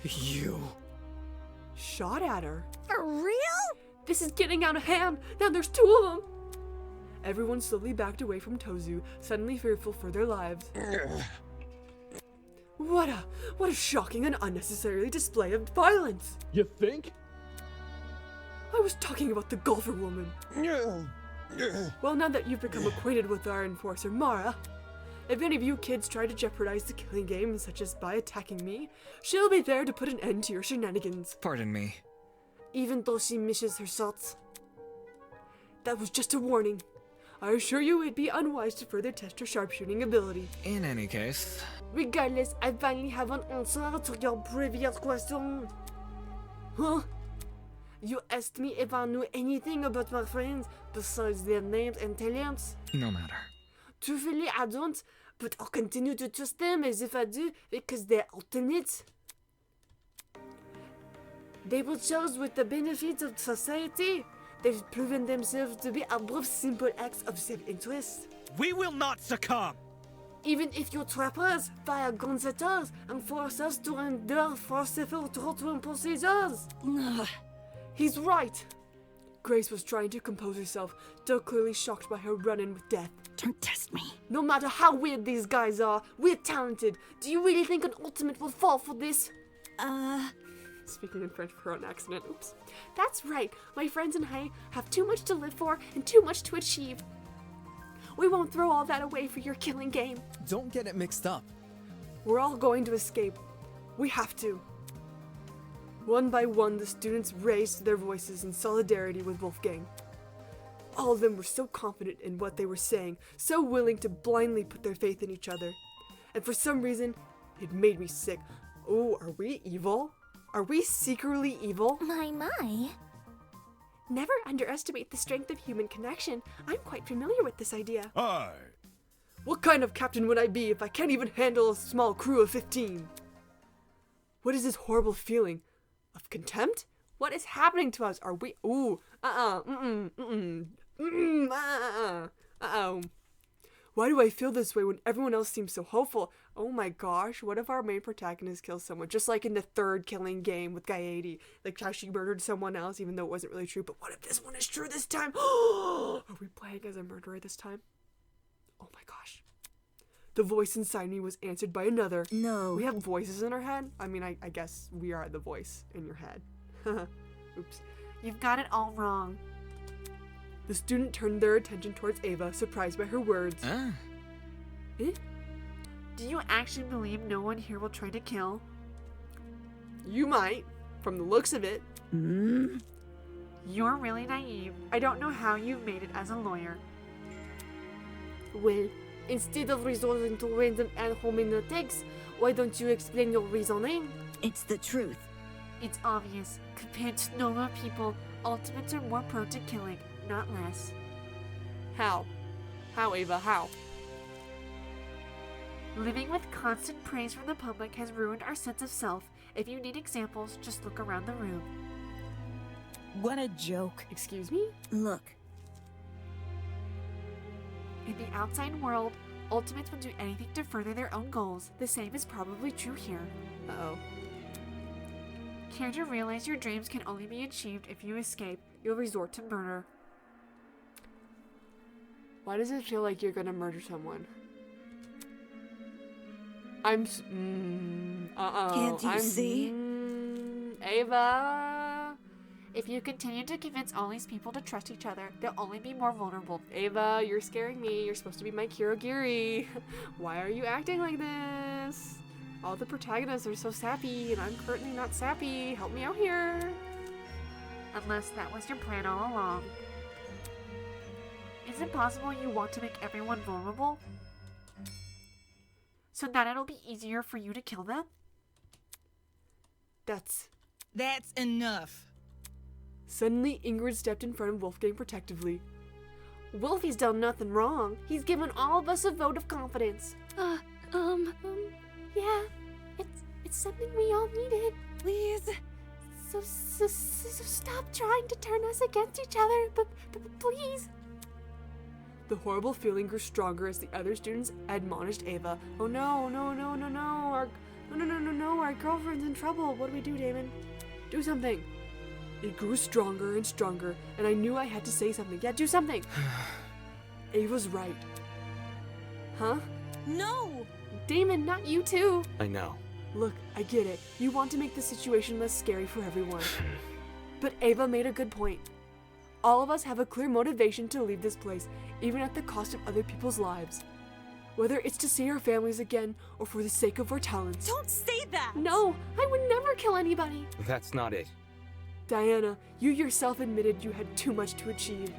You... Shot at her? For real? This is getting out of hand! Now there's 2 of them! Everyone slowly backed away from Tozu, suddenly fearful for their lives. What a shocking and unnecessary display of violence! You think? I was talking about the golfer woman. Well, now that you've become acquainted with our enforcer, Mara, if any of you kids try to jeopardize the killing game, such as by attacking me, she'll be there to put an end to your shenanigans. Pardon me. Even though she misses her shots. That was just a warning. I assure you it'd be unwise to further test your sharpshooting ability. In any case... Regardless, I finally have an answer to your previous question. Huh? You asked me if I knew anything about my friends besides their names and talents. No matter. Truthfully, I don't, but I'll continue to trust them as if I do because they're alternates. They were charged with the benefits of society. They've proven themselves to be above simple acts of self-interest. We will not succumb! Even if you trap us, fire guns at us, and force us to endure forceful torture procedures. He's right. Grace was trying to compose herself, still clearly shocked by her run-in with death. Don't test me. No matter how weird these guys are, we're talented. Do you really think an ultimate will fall for this? Speaking in French for an accident, oops. That's right, my friends and I have too much to live for and too much to achieve. We won't throw all that away for your killing game. Don't get it mixed up. We're all going to escape. We have to. One by one, the students raised their voices in solidarity with Wolfgang. All of them were so confident in what they were saying, so willing to blindly put their faith in each other. And for some reason, it made me sick. Oh, are we evil? Are we secretly evil? My. Never underestimate the strength of human connection. I'm quite familiar with this idea. Aye. What kind of captain would I be if I can't even handle a small crew of 15? What is this horrible feeling? Of contempt? What is happening to us? Are we... Ooh. Uh-oh. Why do I feel this way when everyone else seems so hopeful? Oh my gosh, what if our main protagonist kills someone? Just like in the third killing game with Gaedi. Like how she murdered someone else even though it wasn't really true. But what if this one is true this time? Are we playing as a murderer this time? Oh my gosh. The voice inside me was answered by another. No. We have voices in our head? I mean, I guess we are the voice in your head. Oops. You've got it all wrong. The student turned their attention towards Ava, surprised by her words. Ah. Eh? Do you actually believe no one here will try to kill? You might, from the looks of it. You're really naive. I don't know how you've made it as a lawyer. Well, instead of resorting to random ad hominem, why don't you explain your reasoning? It's the truth. It's obvious. Compared to normal people, ultimates are more prone to killing, not less. How? How, Ava, how? Living with constant praise from the public has ruined our sense of self. If you need examples, just look around the room. What a joke. Excuse me? Look. In the outside world, ultimates will do anything to further their own goals. The same is probably true here. Uh-oh. Care to realize your dreams can only be achieved if you escape? You'll resort to murder. Why does it feel like you're gonna murder someone? Can't you see? Ava! If you continue to convince all these people to trust each other, they'll only be more vulnerable. Ava, you're scaring me. You're supposed to be my Kirogiri. Why are you acting like this? All the protagonists are so sappy, and I'm currently not sappy. Help me out here. Unless that was your plan all along. Is it possible you want to make everyone vulnerable? So that it'll be easier for you to kill them? That's enough. Suddenly, Ingrid stepped in front of Wolfgang protectively. Wolfie's done nothing wrong. He's given all of us a vote of confidence. Yeah, it's something we all needed. Please. So stop trying to turn us against each other, but please. The horrible feeling grew stronger as the other students admonished Ava. Oh no, our girlfriend's in trouble. What do we do, Damon? Do something. It grew stronger and stronger, and I knew I had to say something. Yeah, do something. Ava's right. Huh? No! Damon, not you too. I know. Look, I get it. You want to make the situation less scary for everyone. But Ava made a good point. All of us have a clear motivation to leave this place, even at the cost of other people's lives. Whether it's to see our families again, or for the sake of our talents. Don't say that! No, I would never kill anybody. That's not it. Diana, you yourself admitted you had too much to achieve.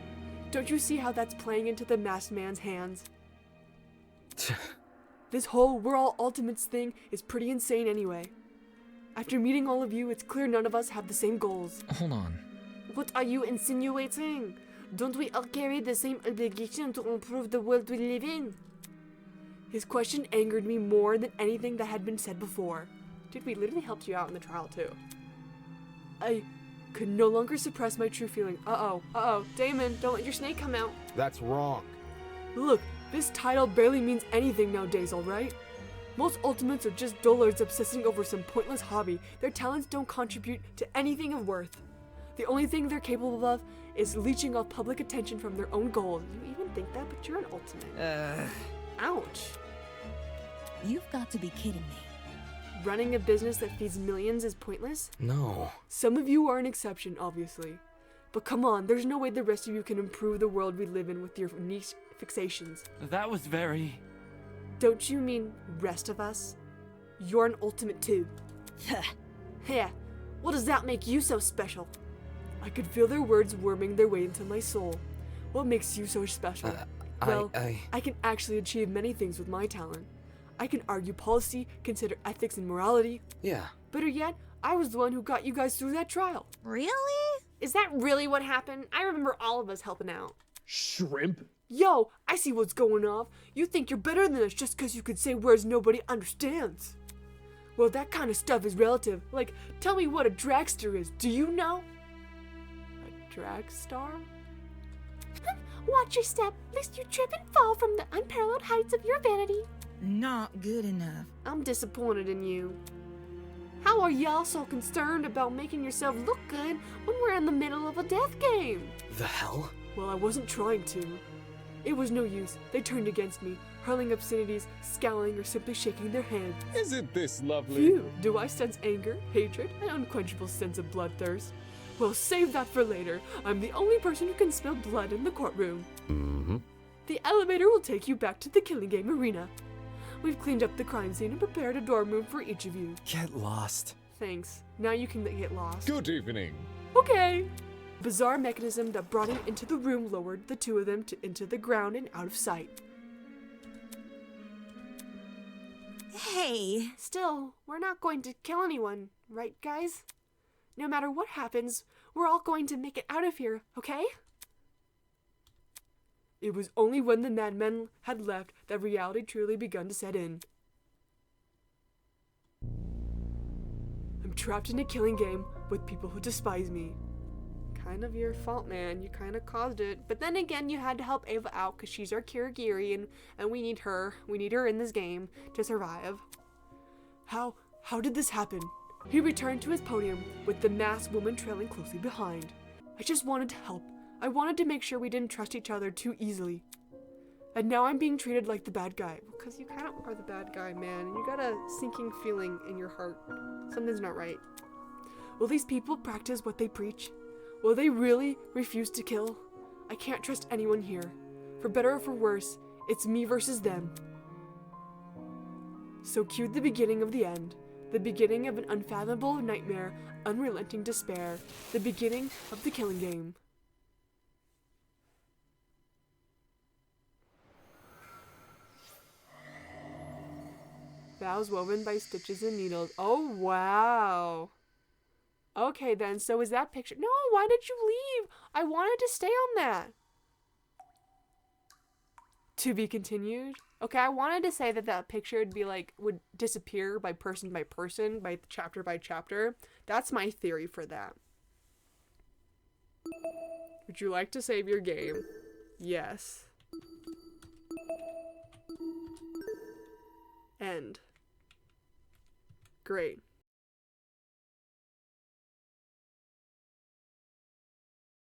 Don't you see how that's playing into the masked man's hands? This whole we're all ultimates thing is pretty insane anyway. After meeting all of you, it's clear none of us have the same goals. Hold on. What are you insinuating? Don't we all carry the same obligation to improve the world we live in? His question angered me more than anything that had been said before. Dude, we literally helped you out in the trial too. I could no longer suppress my true feeling. Uh-oh. Damon, don't let your snake come out. That's wrong. Look, this title barely means anything nowadays, alright? Most ultimates are just dullards obsessing over some pointless hobby. Their talents don't contribute to anything of worth. The only thing they're capable of is leeching off public attention from their own goals. You even think that, but you're an ultimate. Ouch. You've got to be kidding me. Running a business that feeds millions is pointless? No. Some of you are an exception, obviously. But come on, there's no way the rest of you can improve the world we live in with your niche fixations. That was very... Don't you mean rest of us? You're an ultimate too. Yeah, what does that make you so special? I could feel their words worming their way into my soul. What makes you so special? I can actually achieve many things with my talent. I can argue policy, consider ethics and morality. Yeah. Better yet, I was the one who got you guys through that trial. Really? Is that really what happened? I remember all of us helping out. Shrimp? Yo, I see what's going on. You think you're better than us just because you could say words nobody understands. Well, that kind of stuff is relative. Like, tell me what a dragster is. Do you know? A dragstar? Watch your step, lest you trip and fall from the unparalleled heights of your vanity. Not good enough. I'm disappointed in you. How are y'all so concerned about making yourself look good when we're in the middle of a death game? The hell? Well, I wasn't trying to. It was no use. They turned against me, hurling obscenities, scowling, or simply shaking their heads. Isn't this lovely? Phew, do I sense anger, hatred, and unquenchable sense of bloodthirst? Well, save that for later. I'm the only person who can spill blood in the courtroom. The elevator will take you back to the killing game arena. We've cleaned up the crime scene and prepared a dorm room for each of you. Get lost. Thanks. Now you can get lost. Good evening. Okay. Bizarre mechanism that brought him into the room lowered the two of them into the ground and out of sight. Hey. Still, we're not going to kill anyone, right, guys? No matter what happens, we're all going to make it out of here, okay? It was only when the madmen had left that reality truly begun to set in. I'm trapped in a killing game with people who despise me. Kind of your fault, man. You kind of caused it. But then again, you had to help Ava out because she's our Kirigiri and we need her. We need her in this game to survive. How did this happen? He returned to his podium with the masked woman trailing closely behind. I just wanted to help. I wanted to make sure we didn't trust each other too easily. And now I'm being treated like the bad guy. Because you kind of are the bad guy, man. And you got a sinking feeling in your heart. Something's not right. Will these people practice what they preach? Will they really refuse to kill? I can't trust anyone here. For better or for worse, it's me versus them. So cue the beginning of the end. The beginning of an unfathomable nightmare, unrelenting despair. The beginning of the killing game. Vows woven by stitches and needles. Oh, wow. Okay, then. So is that picture... No, why did you leave? I wanted to stay on that. To be continued. Okay, I wanted to say that that picture would be like... would disappear by person, by chapter. That's my theory for that. Would you like to save your game? Yes. End. Great.